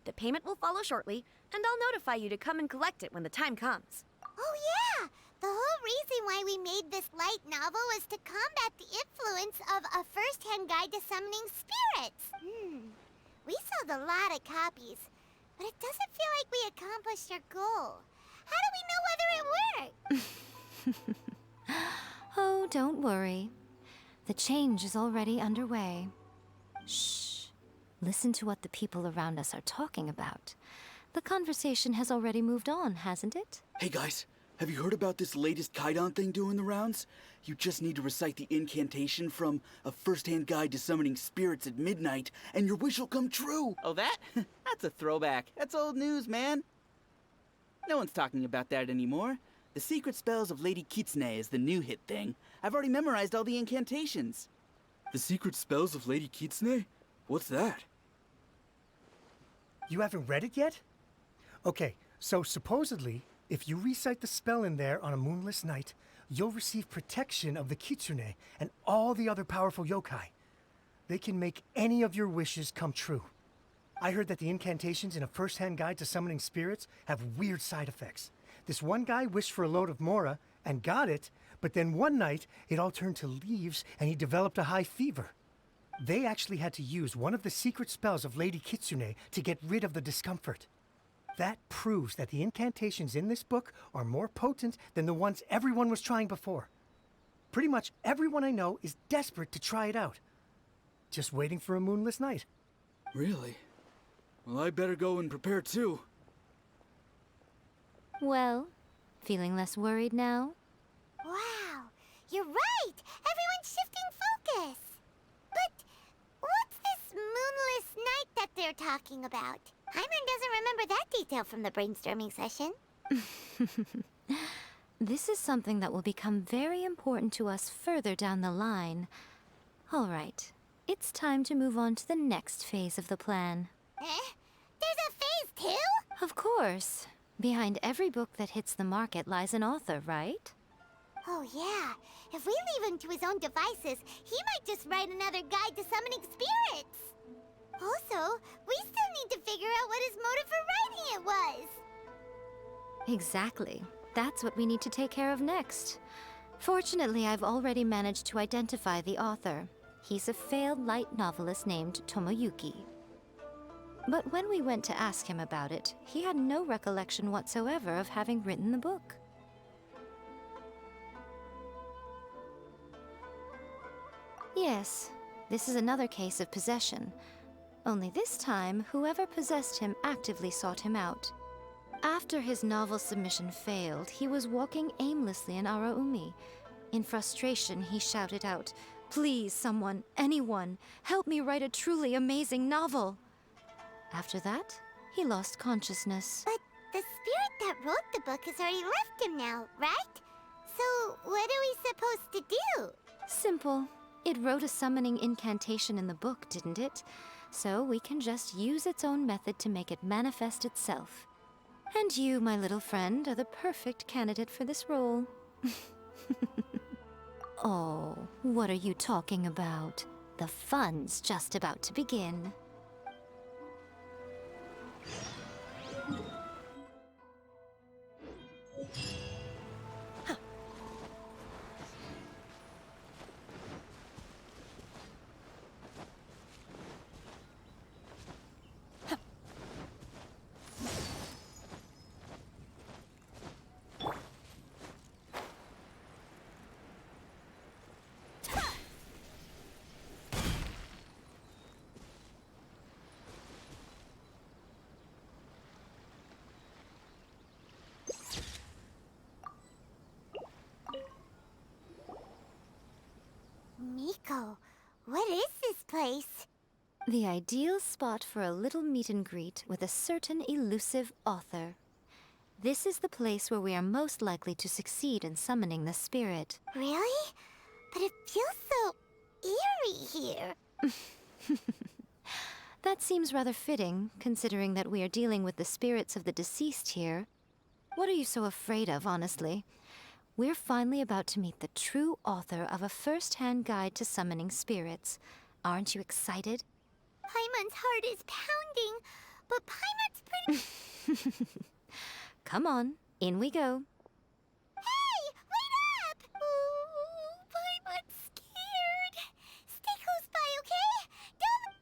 The payment will follow shortly, and I'll notify you to come and collect it when the time comes. Oh yeah! The whole reason why we made this light novel was to combat the influence of a first-hand guide to summoning spirits. We sold a lot of copies, but it doesn't feel like we accomplished our goal. How do we know whether it worked? Oh, don't worry. The change is already underway. Shh. Listen to what the people around us are talking about. The conversation has already moved on, hasn't it? Hey guys, have you heard about this latest Kaidan thing doing the rounds? You just need to recite the incantation from A First-Hand Guide to Summoning Spirits at Midnight, and your wish will come true! Oh, that? That's a throwback. That's old news, man. No one's talking about that anymore. The Secret Spells of Lady Kitsune is the new hit thing. I've already memorized all the incantations. The Secret Spells of Lady Kitsune? What's that? You haven't read it yet? Okay, so supposedly, if you recite the spell in there on a moonless night, you'll receive protection of the Kitsune and all the other powerful yokai. They can make any of your wishes come true. I heard that the incantations in A First-Hand Guide to Summoning Spirits have weird side effects. This one guy wished for a load of mora and got it, but then one night it all turned to leaves and he developed a high fever. They actually had to use one of the secret spells of Lady Kitsune to get rid of the discomfort. That proves that the incantations in this book are more potent than the ones everyone was trying before. Pretty much everyone I know is desperate to try it out. Just waiting for a moonless night. Really? Well, I better go and prepare too. Well, feeling less worried now? Wow, you're right! Everyone's shifting focus! But what's this moonless night that they're talking about? Hyman doesn't remember that detail from the brainstorming session. This is something that will become very important to us further down the line. All right, it's time to move on to the next phase of the plan. There's a phase 2? Of course. Behind every book that hits the market lies an author, right? Oh yeah, if we leave him to his own devices, he might just write another guide to summoning spirits. Also, we still need to figure out what his motive for writing it was. Exactly. That's what we need to take care of next. Fortunately, I've already managed to identify the author. He's a failed light novelist named Tomoyuki. But when we went to ask him about it, he had no recollection whatsoever of having written the book. Yes, this is another case of possession. Only this time, whoever possessed him actively sought him out. After his novel submission failed, he was walking aimlessly in Araumi. In frustration, he shouted out, "Please, someone, anyone, help me write a truly amazing novel." After that, he lost consciousness. But the spirit that wrote the book has already left him now, right? So what are we supposed to do? Simple. It wrote a summoning incantation in the book, didn't it? So we can just use its own method to make it manifest itself. And you, my little friend, are the perfect candidate for this role. Oh, what are you talking about? The fun's just about to begin. Miko, what is this place? The ideal spot for a little meet and greet with a certain elusive author. This is the place where we are most likely to succeed in summoning the spirit. Really? But it feels so eerie here. That seems rather fitting, considering that we are dealing with the spirits of the deceased here. What are you so afraid of, honestly? We're finally about to meet the true author of a first-hand guide to summoning spirits. Aren't you excited? Paimon's heart is pounding, but Paimon's pretty... Come on, in we go. Hey, wait up! Ooh, Paimon's scared. Stay close by, okay? Don't...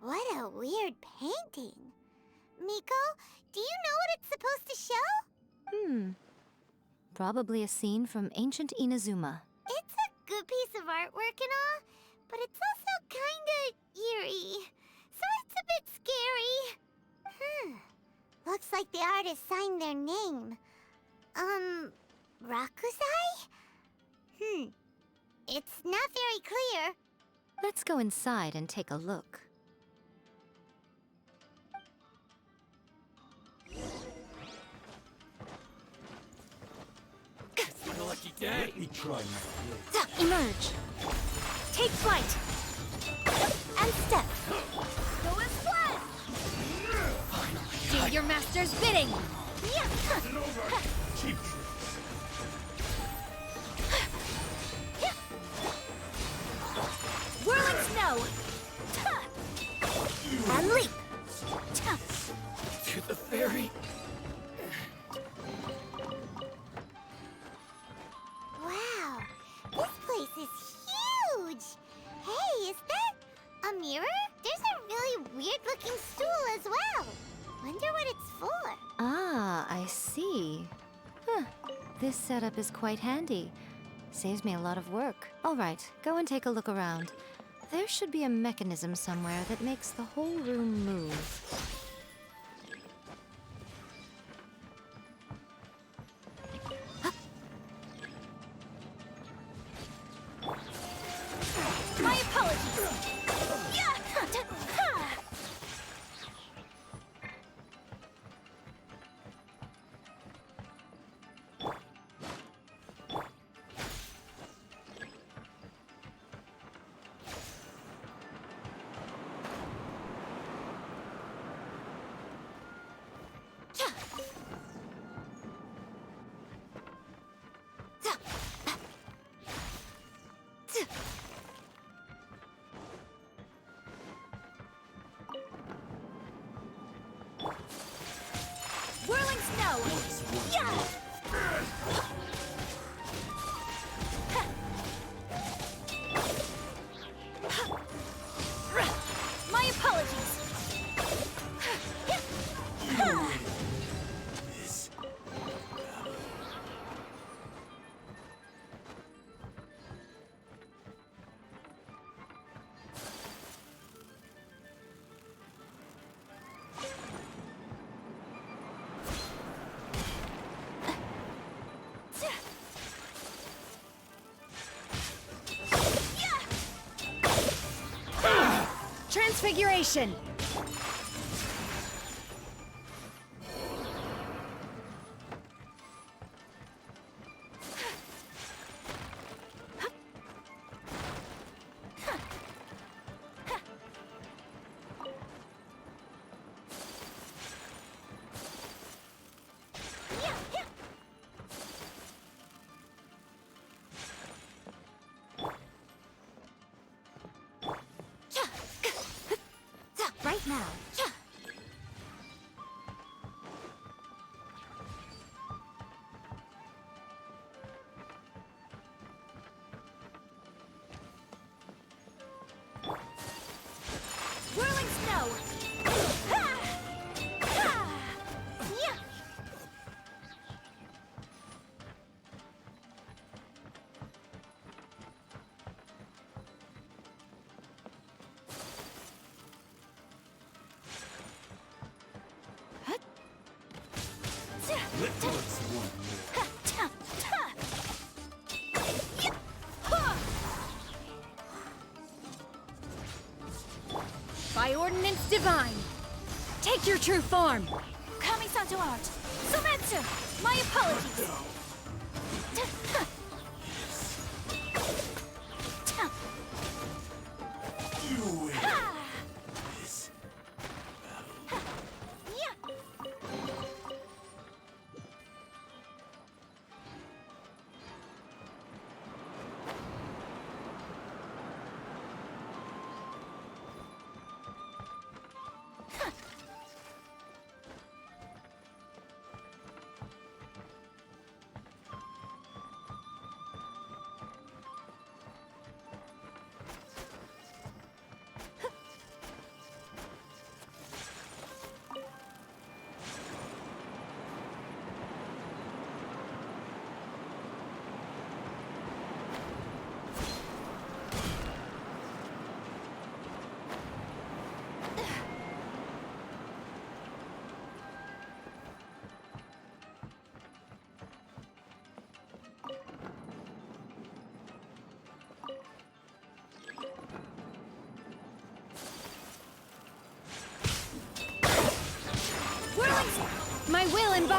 What a weird painting. Miko, do you know what it's supposed to show? Probably a scene from ancient Inazuma. It's a good piece of artwork and all, but it's also kinda eerie. So it's a bit scary. Looks like the artist signed their name. Rakusai? It's not very clear. Let's go inside and take a look. Let me try my Emerge. Take flight. And step. Go as planned. Do your master's bidding. cheap Whirling snow. And leap. to the ferry. Wow, this place is huge. Hey, is that a mirror? There's a really weird-looking stool as well. Wonder what it's for. Ah, I see. Huh. This setup is quite handy. Saves me a lot of work. All right, go and take a look around. There should be a mechanism somewhere that makes the whole room move. My apologies. Whirling snow. My apologies. Transfiguration! Right now. Whirling snow. By ordinance divine, take your true form. Kami-santo art. Soretsu! My apologies. My will and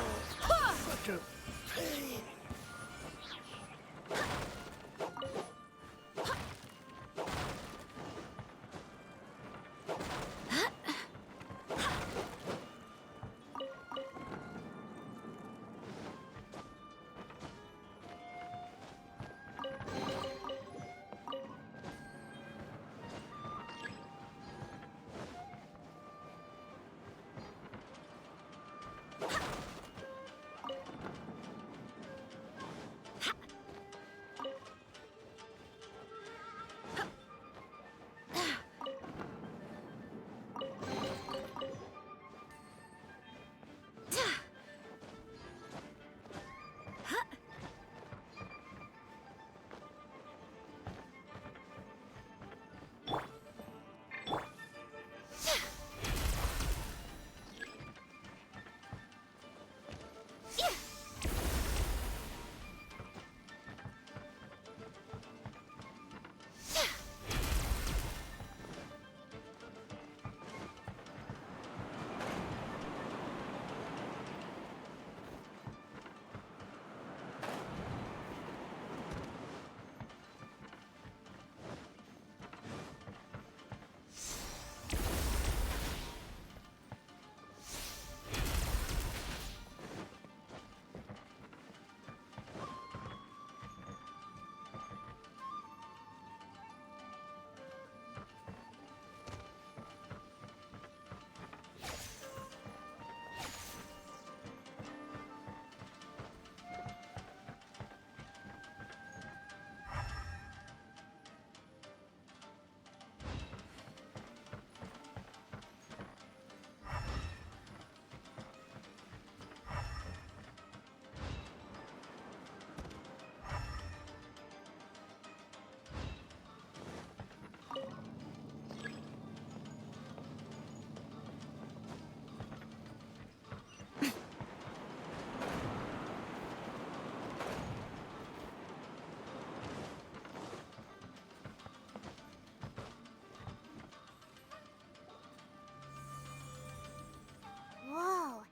Whoa.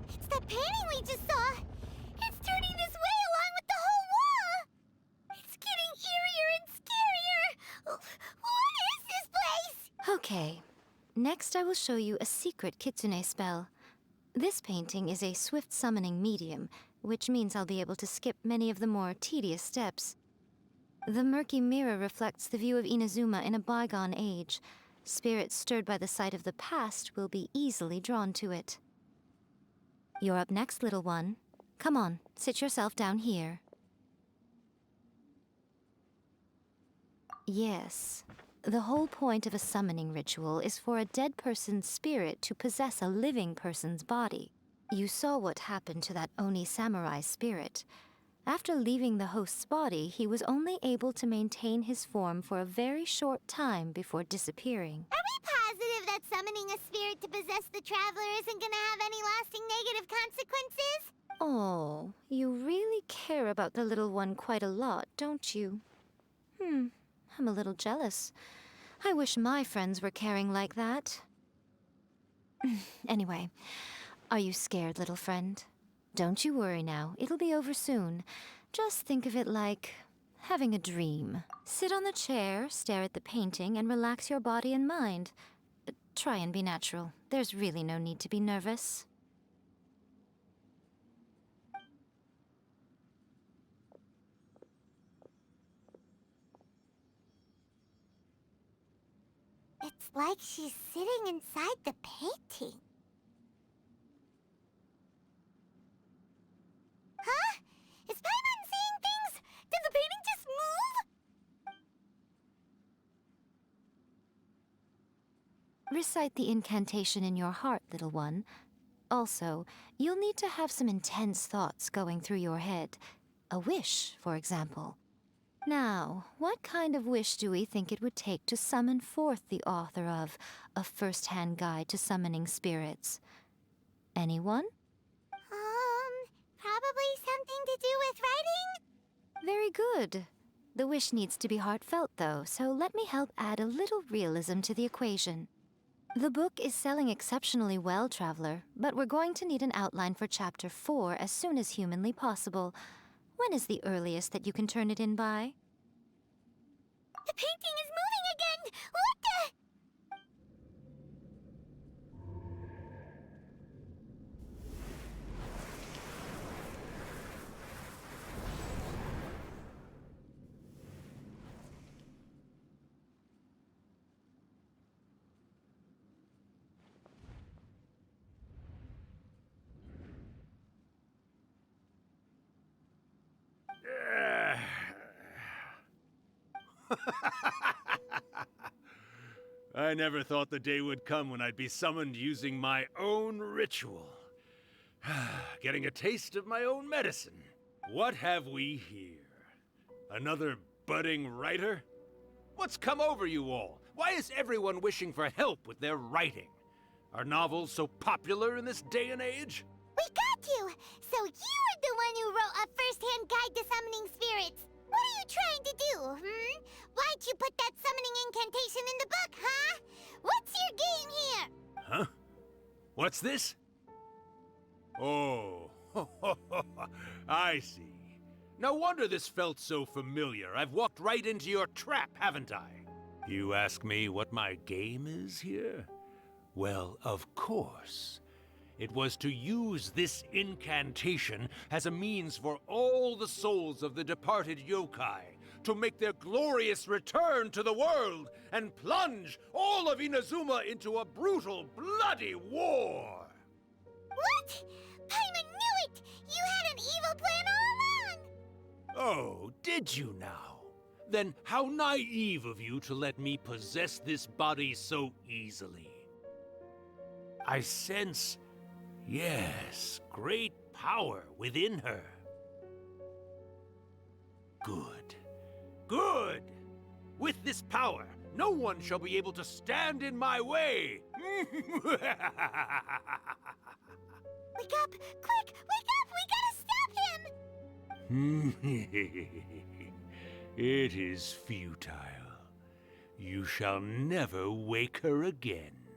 It's the painting we just saw. It's turning this way along with the whole wall. It's getting eerier and scarier. What is this place? Okay. Next, I will show you a secret kitsune spell. This painting is a swift summoning medium, which means I'll be able to skip many of the more tedious steps. The murky mirror reflects the view of Inazuma in a bygone age. Spirits stirred by the sight of the past will be easily drawn to it. You're up next, little one. Come on, sit yourself down here. Yes. The whole point of a summoning ritual is for a dead person's spirit to possess a living person's body. You saw what happened to that Oni samurai spirit. After leaving the host's body, he was only able to maintain his form for a very short time before disappearing. Are we positive that summoning a spirit to possess the traveler isn't gonna have any lasting negative consequences? Oh, you really care about the little one quite a lot, don't you? I'm a little jealous. I wish my friends were caring like that. Anyway, are you scared, little friend? Don't you worry now, it'll be over soon. Just think of it like having a dream. Sit on the chair, stare at the painting, and relax your body and mind. Try and be natural. There's really no need to be nervous. It's like she's sitting inside the painting. Huh? Is Paimon seeing things? Did the painting just move? Recite the incantation in your heart, little one. Also, you'll need to have some intense thoughts going through your head. A wish, for example. Now, what kind of wish do we think it would take to summon forth the author of A First-Hand Guide to Summoning Spirits? Anyone? Probably something to do with writing? Very good. The wish needs to be heartfelt, though, so let me help add a little realism to the equation. The book is selling exceptionally well, Traveler, but we're going to need an outline for Chapter 4 as soon as humanly possible. When is the earliest that you can turn it in by? The painting is moving again! What the? I never thought the day would come when I'd be summoned using my own ritual. Getting a taste of my own medicine. What have we here? Another budding writer? What's come over you all? Why is everyone wishing for help with their writing? Are novels so popular in this day and age? We got you! So you're the one who wrote A First-Hand Guide to Summoning Spirits! What are you trying to do, Why'd you put that summoning incantation in the book, huh? What's your game here? Huh? What's this? Oh, I see. No wonder this felt so familiar. I've walked right into your trap, haven't I? You ask me what my game is here? Well, of course. It was to use this incantation as a means for all the souls of the departed yokai to make their glorious return to the world and plunge all of Inazuma into a brutal, bloody war! What? Paimon knew it! You had an evil plan all along! Oh, did you now? Then how naive of you to let me possess this body so easily. I sense, yes, great power within her. Good. Good! With this power, no one shall be able to stand in my way! Wake up! Quick! Wake up! We gotta stop him! It is futile. You shall never wake her again.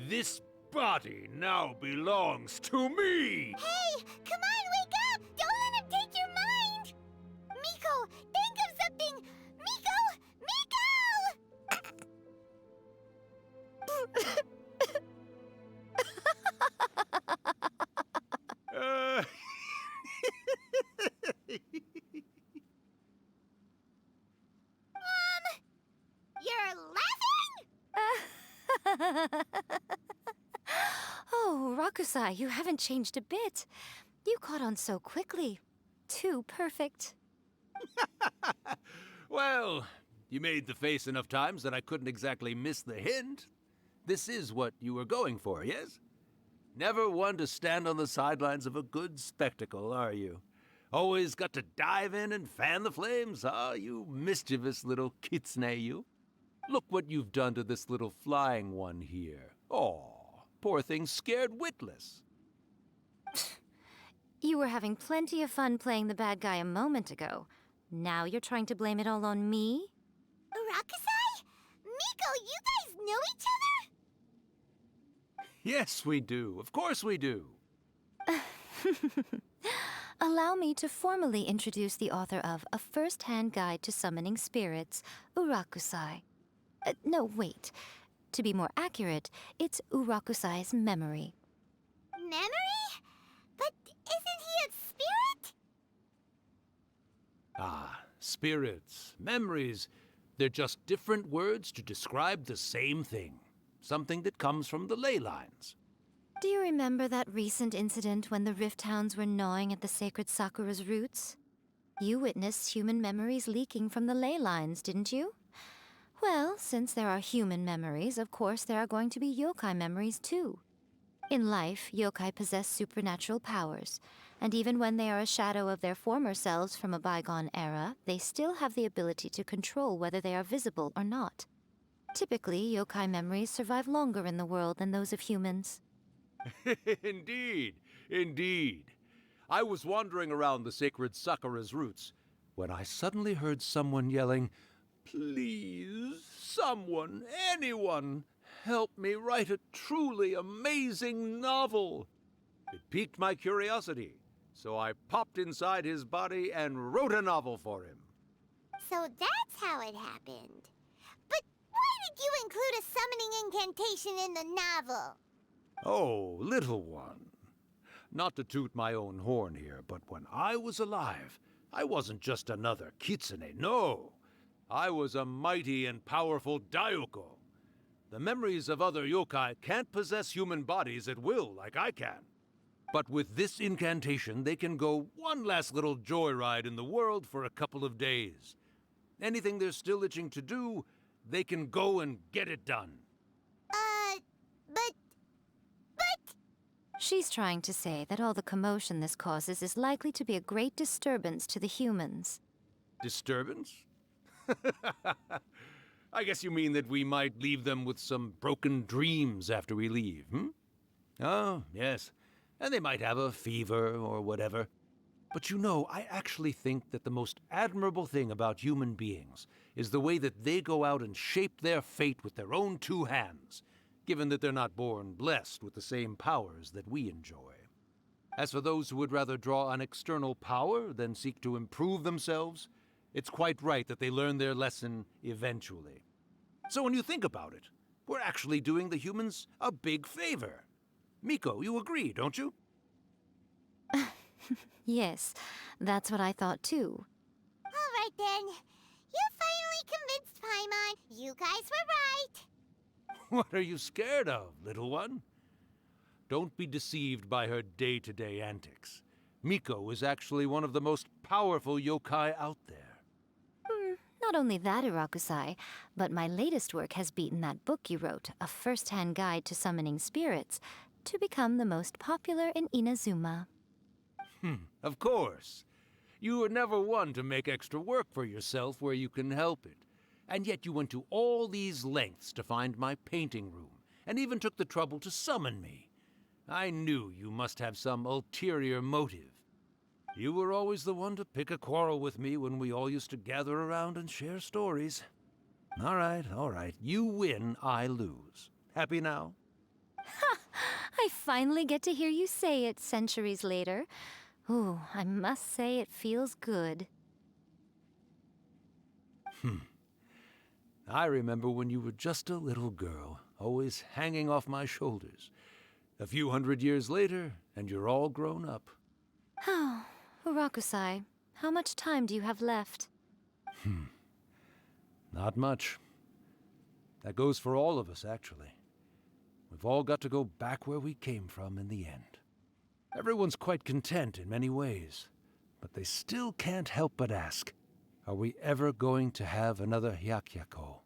This body now belongs to me! Hey! Come on, wake up! Don't let him take your mind! Miko, think of something! Miko! You're laughing? Oh, Rakusai, you haven't changed a bit. You caught on so quickly. Too perfect. Well, you made the face enough times that I couldn't exactly miss the hint. This is what you were going for, yes? Never one to stand on the sidelines of a good spectacle, are you? Always got to dive in and fan the flames, huh? You mischievous little kitsune, you. Look what you've done to this little flying one here. Aw, poor thing scared witless. You were having plenty of fun playing the bad guy a moment ago. Now you're trying to blame it all on me? Urakusai? Miko, you guys know each other? Yes, we do. Of course we do. Allow me to formally introduce the author of A First-Hand Guide to Summoning Spirits, Urakusai. No, wait. To be more accurate, it's Urakusai's memory. Memory? But isn't he a spirit? Ah, spirits, memories. They're just different words to describe the same thing. Something that comes from the ley lines. Do you remember that recent incident when the Rift Hounds were gnawing at the sacred Sakura's roots? You witnessed human memories leaking from the ley lines, didn't you? Well, since there are human memories, of course there are going to be yokai memories too. In life, yokai possess supernatural powers, and even when they are a shadow of their former selves from a bygone era, they still have the ability to control whether they are visible or not. Typically, yokai memories survive longer in the world than those of humans. Indeed, indeed. I was wandering around the sacred Sakura's roots when I suddenly heard someone yelling, "Please, someone, anyone, help me write a truly amazing novel." It piqued my curiosity, so I popped inside his body and wrote a novel for him. So that's how it happened. But why did you include a summoning incantation in the novel? Oh, little one. Not to toot my own horn here, but when I was alive, I wasn't just another kitsune, no. I was a mighty and powerful Daiuko. The memories of other yokai can't possess human bodies at will like I can. But with this incantation, they can go one last little joyride in the world for a couple of days. Anything they're still itching to do, they can go and get it done. But... She's trying to say that all the commotion this causes is likely to be a great disturbance to the humans. Disturbance? I guess you mean that we might leave them with some broken dreams after we leave, hmm? Oh, yes. And they might have a fever or whatever. But you know, I actually think that the most admirable thing about human beings is the way that they go out and shape their fate with their own two hands, given that they're not born blessed with the same powers that we enjoy. As for those who would rather draw on external power than seek to improve themselves, it's quite right that they learn their lesson eventually. So when you think about it, we're actually doing the humans a big favor. Miko, you agree, don't you? Yes, that's what I thought too. All right then. You finally convinced Paimon. You guys were right. What are you scared of, little one? Don't be deceived by her day-to-day antics. Miko is actually one of the most powerful yokai out there. Not only that, Urakusai, but my latest work has beaten that book you wrote, A First-Hand Guide to Summoning Spirits, to become the most popular in Inazuma. Of course. You were never one to make extra work for yourself where you can help it. And yet you went to all these lengths to find my painting room, and even took the trouble to summon me. I knew you must have some ulterior motive. You were always the one to pick a quarrel with me when we all used to gather around and share stories. All right. You win, I lose. Happy now? Ha! I finally get to hear you say it centuries later. Ooh, I must say it feels good. I remember when you were just a little girl, always hanging off my shoulders. A few hundred years later, and you're all grown up. Oh, Urakusai, how much time do you have left? Not much. That goes for all of us, actually. We've all got to go back where we came from in the end. Everyone's quite content in many ways, but they still can't help but ask, are we ever going to have another Hyakyako?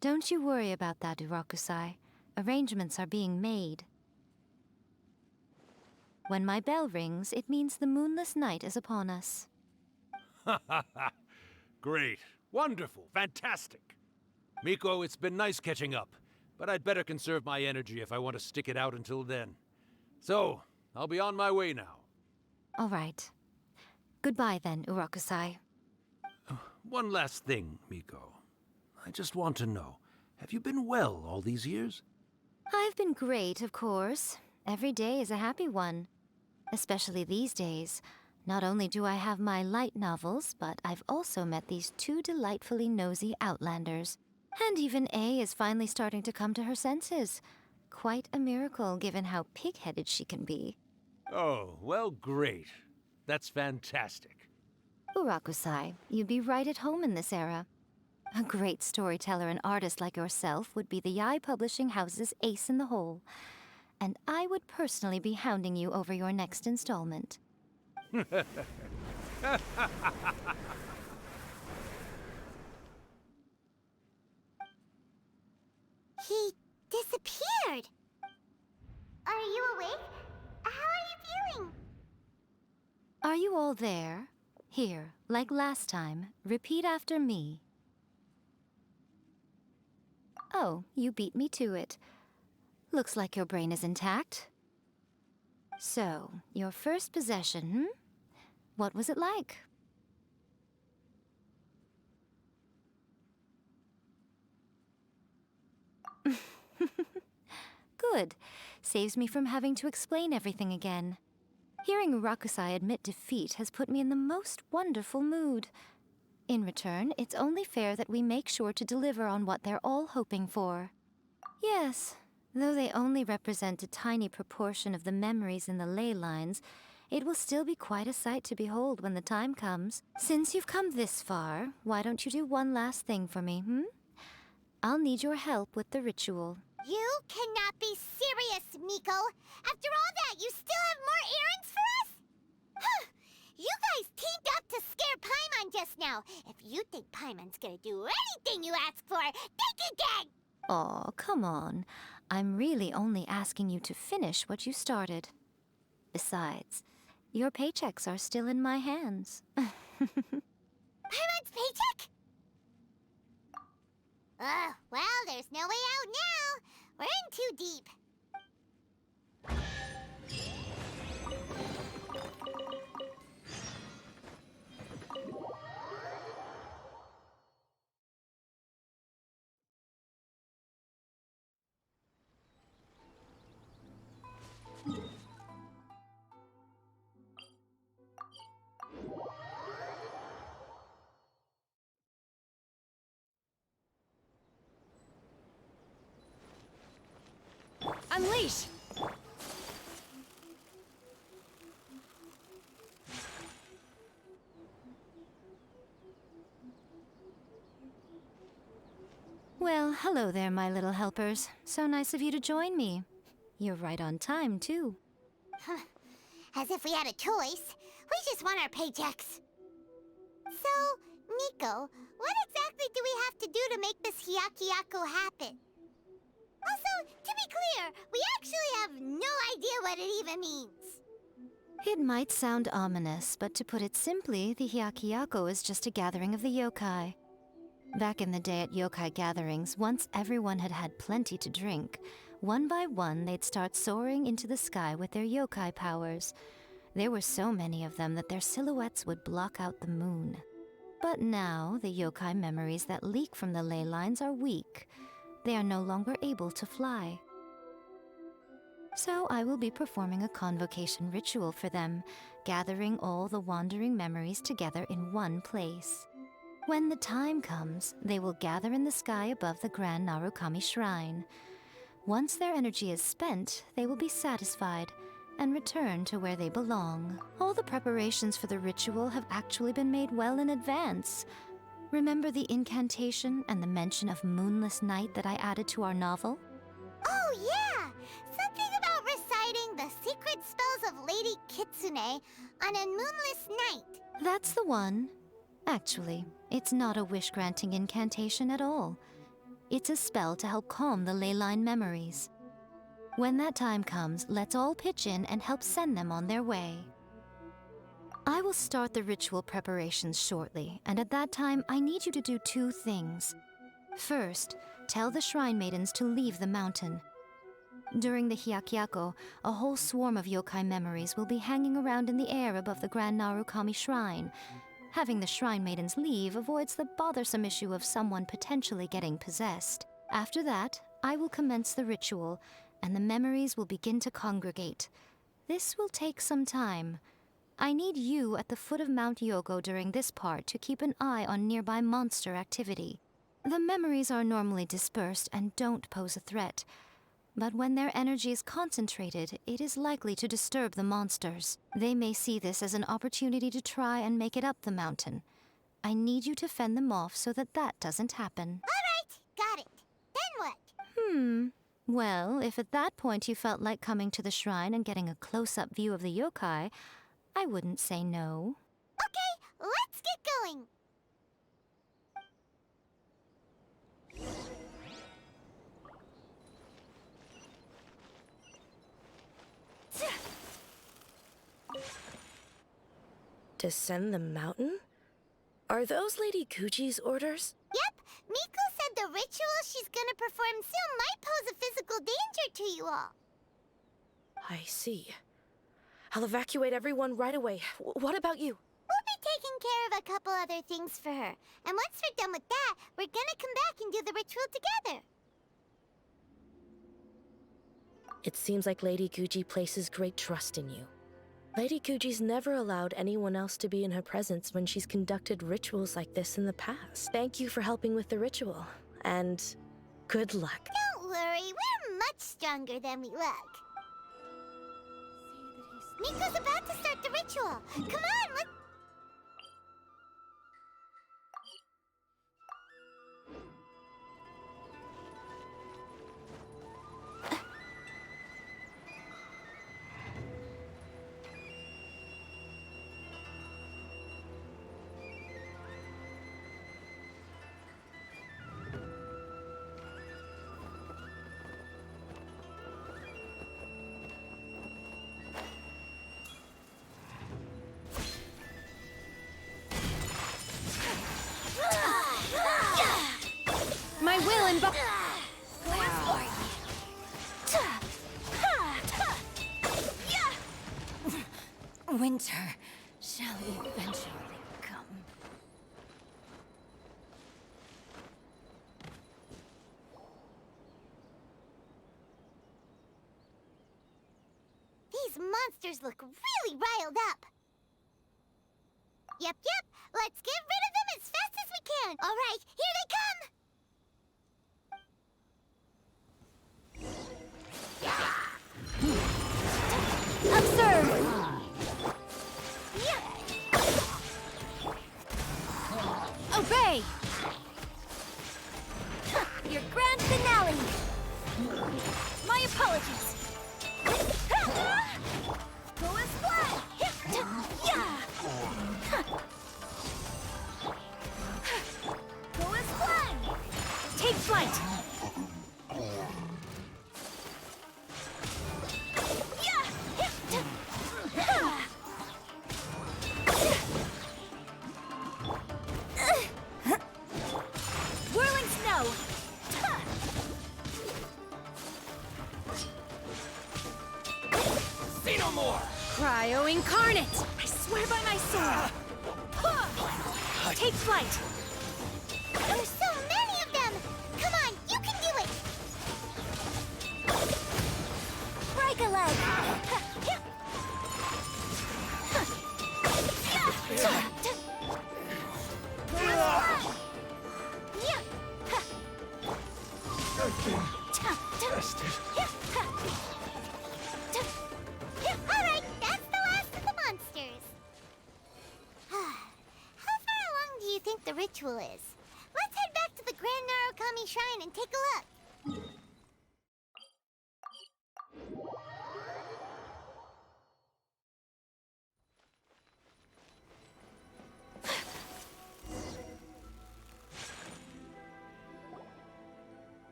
Don't you worry about that, Urakusai. Arrangements are being made. When my bell rings, it means the moonless night is upon us. Great. Wonderful. Fantastic. Miko, it's been nice catching up, but I'd better conserve my energy if I want to stick it out until then. So, I'll be on my way now. All right. Goodbye then, Urakusai. One last thing, Miko. I just want to know, have you been well all these years? I've been great, of course. Every day is a happy one. Especially these days. Not only do I have my light novels, but I've also met these two delightfully nosy outlanders. And even A is finally starting to come to her senses. Quite a miracle, given how pig-headed she can be. Oh, well, great. That's fantastic. Urakusai, you'd be right at home in this era. A great storyteller and artist like yourself would be the Yae Publishing House's ace in the hole. And I would personally be hounding you over your next installment. He disappeared. Are you awake? How are you feeling? Are you all there? Here, like last time, repeat after me. Oh, you beat me to it. Looks like your brain is intact. So, your first possession, hmm? What was it like? Good. Saves me from having to explain everything again. Hearing Urakusai admit defeat has put me in the most wonderful mood. In return, it's only fair that we make sure to deliver on what they're all hoping for. Yes, though they only represent a tiny proportion of the memories in the ley lines, it will still be quite a sight to behold when the time comes. Since you've come this far, why don't you do one last thing for me, hmm? I'll need your help with the ritual. You cannot be serious, Miko. After all that, you still have more errands for us? Huh. You guys teamed up to scare Paimon just now. If you think Paimon's gonna do anything you ask for, think again! Aw, come on. I'm really only asking you to finish what you started. Besides, your paychecks are still in my hands. Paimon's paycheck? Well, there's no way out now. We're in too deep. Unleash! Well, hello there, my little helpers. So nice of you to join me. You're right on time, too. As if we had a choice. We just want our paychecks. So, Miko, what exactly do we have to do to make this Hyakuyaku happen? Also, to be clear, we actually have no idea what it even means. It might sound ominous, but to put it simply, the Hyakuyaku is just a gathering of the yokai. Back in the day at yokai gatherings, once everyone had had plenty to drink, one by one they'd start soaring into the sky with their yokai powers. There were so many of them that their silhouettes would block out the moon. But now, the yokai memories that leak from the ley lines are weak. They are no longer able to fly. So I will be performing a convocation ritual for them, gathering all the wandering memories together in one place. When the time comes, they will gather in the sky above the Grand Narukami Shrine. Once their energy is spent, they will be satisfied and return to where they belong. All the preparations for the ritual have actually been made well in advance. Remember the incantation and the mention of moonless night that I added to our novel? Oh, yeah! Something about reciting the secret spells of Lady Kitsune on a moonless night. That's the one. Actually, it's not a wish-granting incantation at all. It's a spell to help calm the ley line memories. When that time comes, let's all pitch in and help send them on their way. I will start the ritual preparations shortly, and at that time, I need you to do two things. First, tell the Shrine Maidens to leave the mountain. During the Hyakyako, a whole swarm of yokai memories will be hanging around in the air above the Grand Narukami Shrine. Having the Shrine Maidens leave avoids the bothersome issue of someone potentially getting possessed. After that, I will commence the ritual, and the memories will begin to congregate. This will take some time. I need you at the foot of Mount Yogo during this part to keep an eye on nearby monster activity. The memories are normally dispersed and don't pose a threat, but when their energy is concentrated, it is likely to disturb the monsters. They may see this as an opportunity to try and make it up the mountain. I need you to fend them off so that that doesn't happen. All right, got it. Then what? Well, if at that point you felt like coming to the shrine and getting a close-up view of the yokai, I wouldn't say no. Okay, let's get going. Descend the mountain? Are those Lady Kuji's orders? Yep, Miko said the ritual she's gonna perform soon might pose a physical danger to you all. I see. I'll evacuate everyone right away. What about you? We'll be taking care of a couple other things for her. And once we're done with that, we're gonna come back and do the ritual together. It seems like Lady Kuji places great trust in you. Lady Kuji's never allowed anyone else to be in her presence when she's conducted rituals like this in the past. Thank you for helping with the ritual, and good luck. Don't worry, we're much stronger than we look. Miko's about to start the ritual. Come on, let's... My will and winter shall eventually come. These monsters look really riled up. Yep, let's get rid of them as fast as we can. All right, here they come. Observe! Obey! Your grand finale! My apologies! Go as planned! Go as planned! Take flight! Whirling snow! See no more! Cryo incarnate! I swear by my sword! Take flight! There's so many of them! Come on, you can do it! Break a leg! Alright, that's the last of the monsters. How far along do you think the ritual is? Let's head back to the Grand Narukami Shrine and take a look.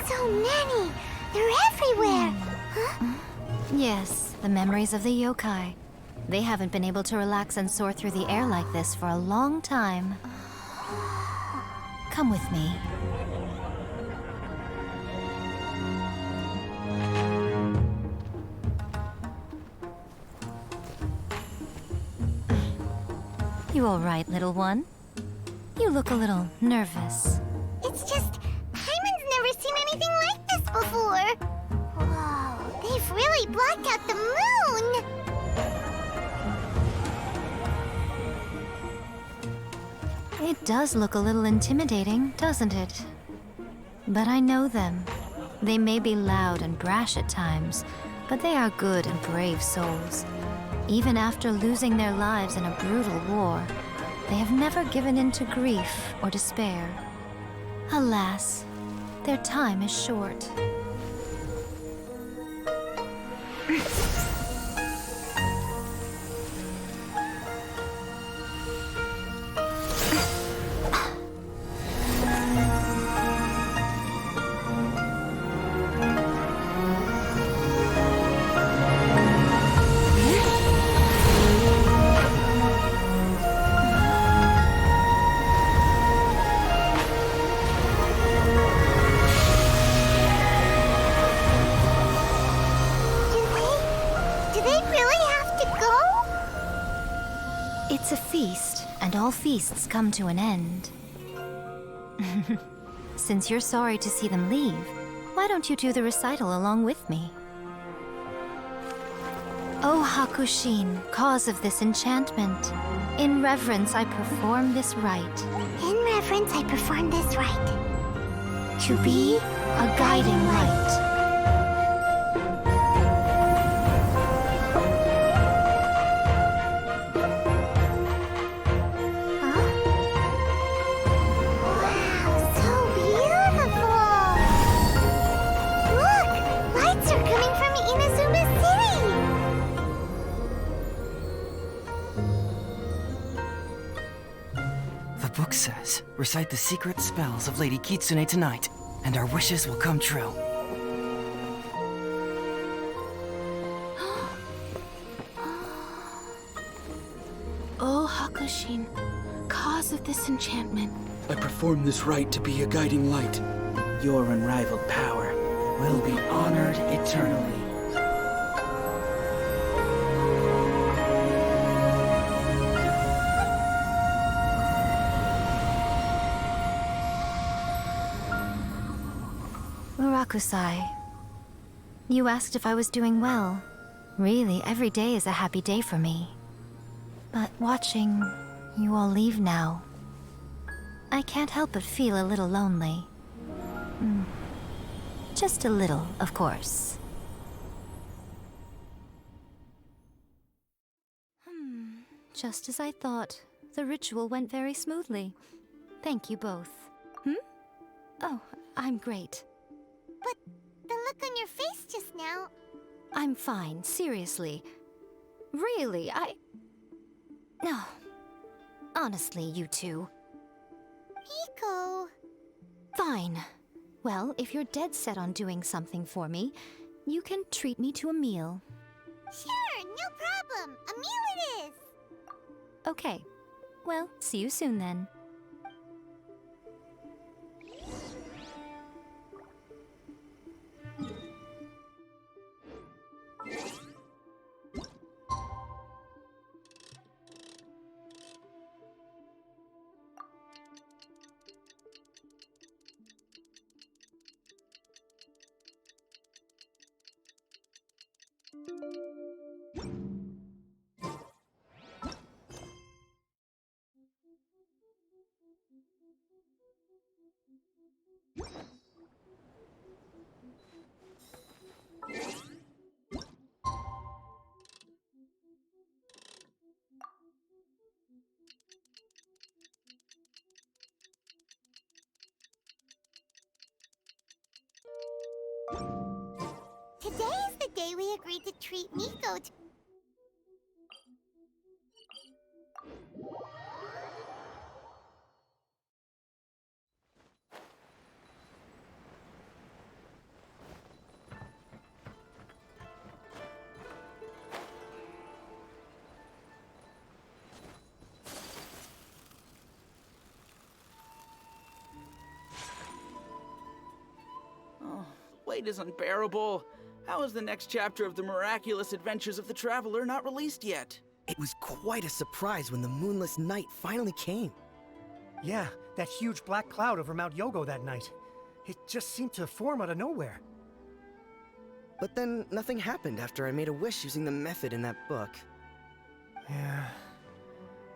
So many! They're everywhere! Huh? Yes, the memories of the yokai. They haven't been able to relax and soar through the air like this for a long time. Come with me. You all right, little one? You look a little nervous. It's just, Hyman's never seen anything like this before. Whoa, they've really blocked out the moon! It does look a little intimidating, doesn't it? But I know them. They may be loud and brash at times, but they are good and brave souls. Even after losing their lives in a brutal war, they have never given in to grief or despair. Alas, their time is short. Do they really have to go? It's a feast, and all feasts come to an end. Since you're sorry to see them leave, why don't you do the recital along with me? O Hakushin, cause of this enchantment, in reverence I perform this rite. In reverence, I perform this rite. To be a guiding light. The book says, recite the secret spells of Lady Kitsune tonight, and our wishes will come true. O Hakushin, cause of this enchantment. I perform this rite to be a guiding light. Your unrivaled power will be honored eternally. Murakusai, you asked if I was doing well. Really, every day is a happy day for me. But watching you all leave now, I can't help but feel a little lonely. Just a little, of course. Just as I thought. The ritual went very smoothly. Thank you both. Oh, I'm great. But the look on your face just now... I'm fine, seriously. Really, No. Honestly, you two. Hiko... Fine. Well, if you're dead set on doing something for me, you can treat me to a meal. Sure, no problem. A meal it is. Okay. Well, see you soon then. Today is the day we agreed to treat Miko to... wait is unbearable. How is the next chapter of the miraculous adventures of the Traveler not released yet? It was quite a surprise when the moonless night finally came. Yeah, that huge black cloud over Mount Yogo that night. It just seemed to form out of nowhere. But then nothing happened after I made a wish using the method in that book. Yeah.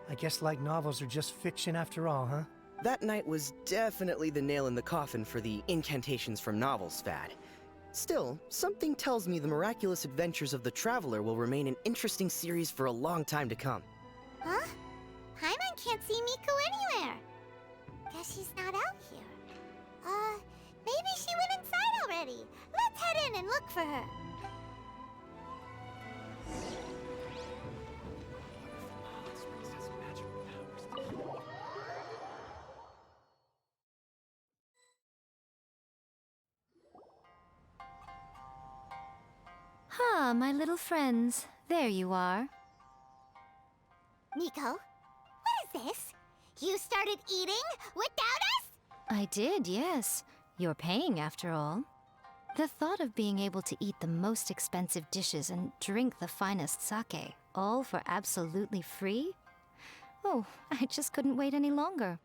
I guess light novels are just fiction after all, huh? That night was definitely the nail in the coffin for the incantations from novels fad. Still, something tells me the miraculous adventures of the Traveler will remain an interesting series for a long time to come. Huh? Paimon can't see Miko anywhere. Guess she's not out here. Maybe she went inside already. Let's head in and look for her. Ah, my little friends. There you are. Miko, what is this? You started eating without us? I did, yes. You're paying after all. The thought of being able to eat the most expensive dishes and drink the finest sake, all for absolutely free? Oh, I just couldn't wait any longer.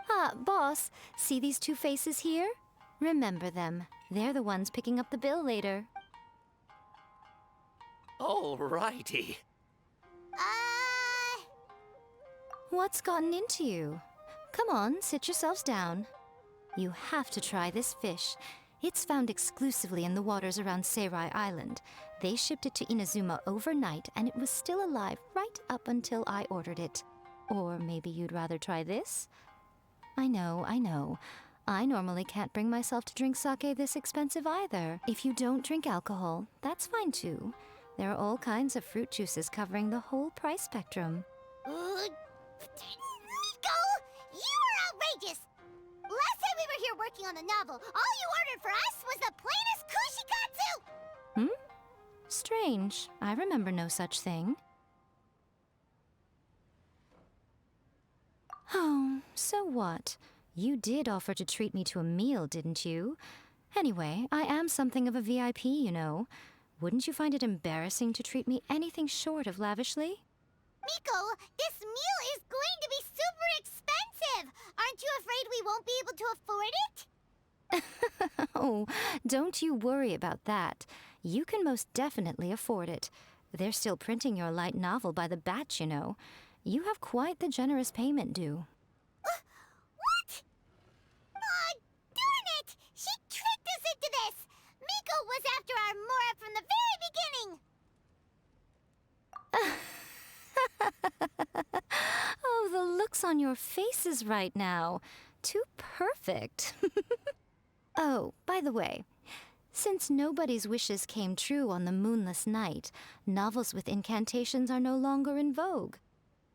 Ah, boss, see these two faces here? Remember them. They're the ones picking up the bill later. Alrighty. What's gotten into you? Come on, sit yourselves down. You have to try this fish. It's found exclusively in the waters around Seirai Island. They shipped it to Inazuma overnight, and it was still alive right up until I ordered it. Or maybe you'd rather try this? I know. I normally can't bring myself to drink sake this expensive either. If you don't drink alcohol, that's fine too. There are all kinds of fruit juices covering the whole price spectrum. Miko! You are outrageous! Last time we were here working on the novel, all you ordered for us was the plainest kushikatsu! Strange. I remember no such thing. Oh, so what? You did offer to treat me to a meal, didn't you? Anyway, I am something of a VIP, you know. Wouldn't you find it embarrassing to treat me anything short of lavishly? Miko, this meal is going to be super expensive! Aren't you afraid we won't be able to afford it? Oh, don't you worry about that. You can most definitely afford it. They're still printing your light novel by the batch, you know. You have quite the generous payment due. What? Oh, darn it! She tricked us into this! Miko was after our Mora from the very beginning! Oh, the looks on your faces right now. Too perfect. Oh, by the way, since nobody's wishes came true on the moonless night, novels with incantations are no longer in vogue.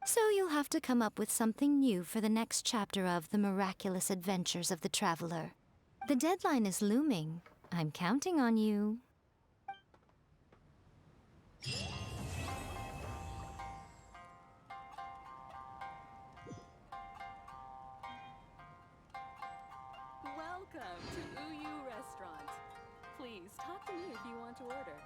So you'll have to come up with something new for the next chapter of The Miraculous Adventures of the Traveler. The deadline is looming. I'm counting on you. Welcome to Uyu Restaurant. Please talk to me if you want to order.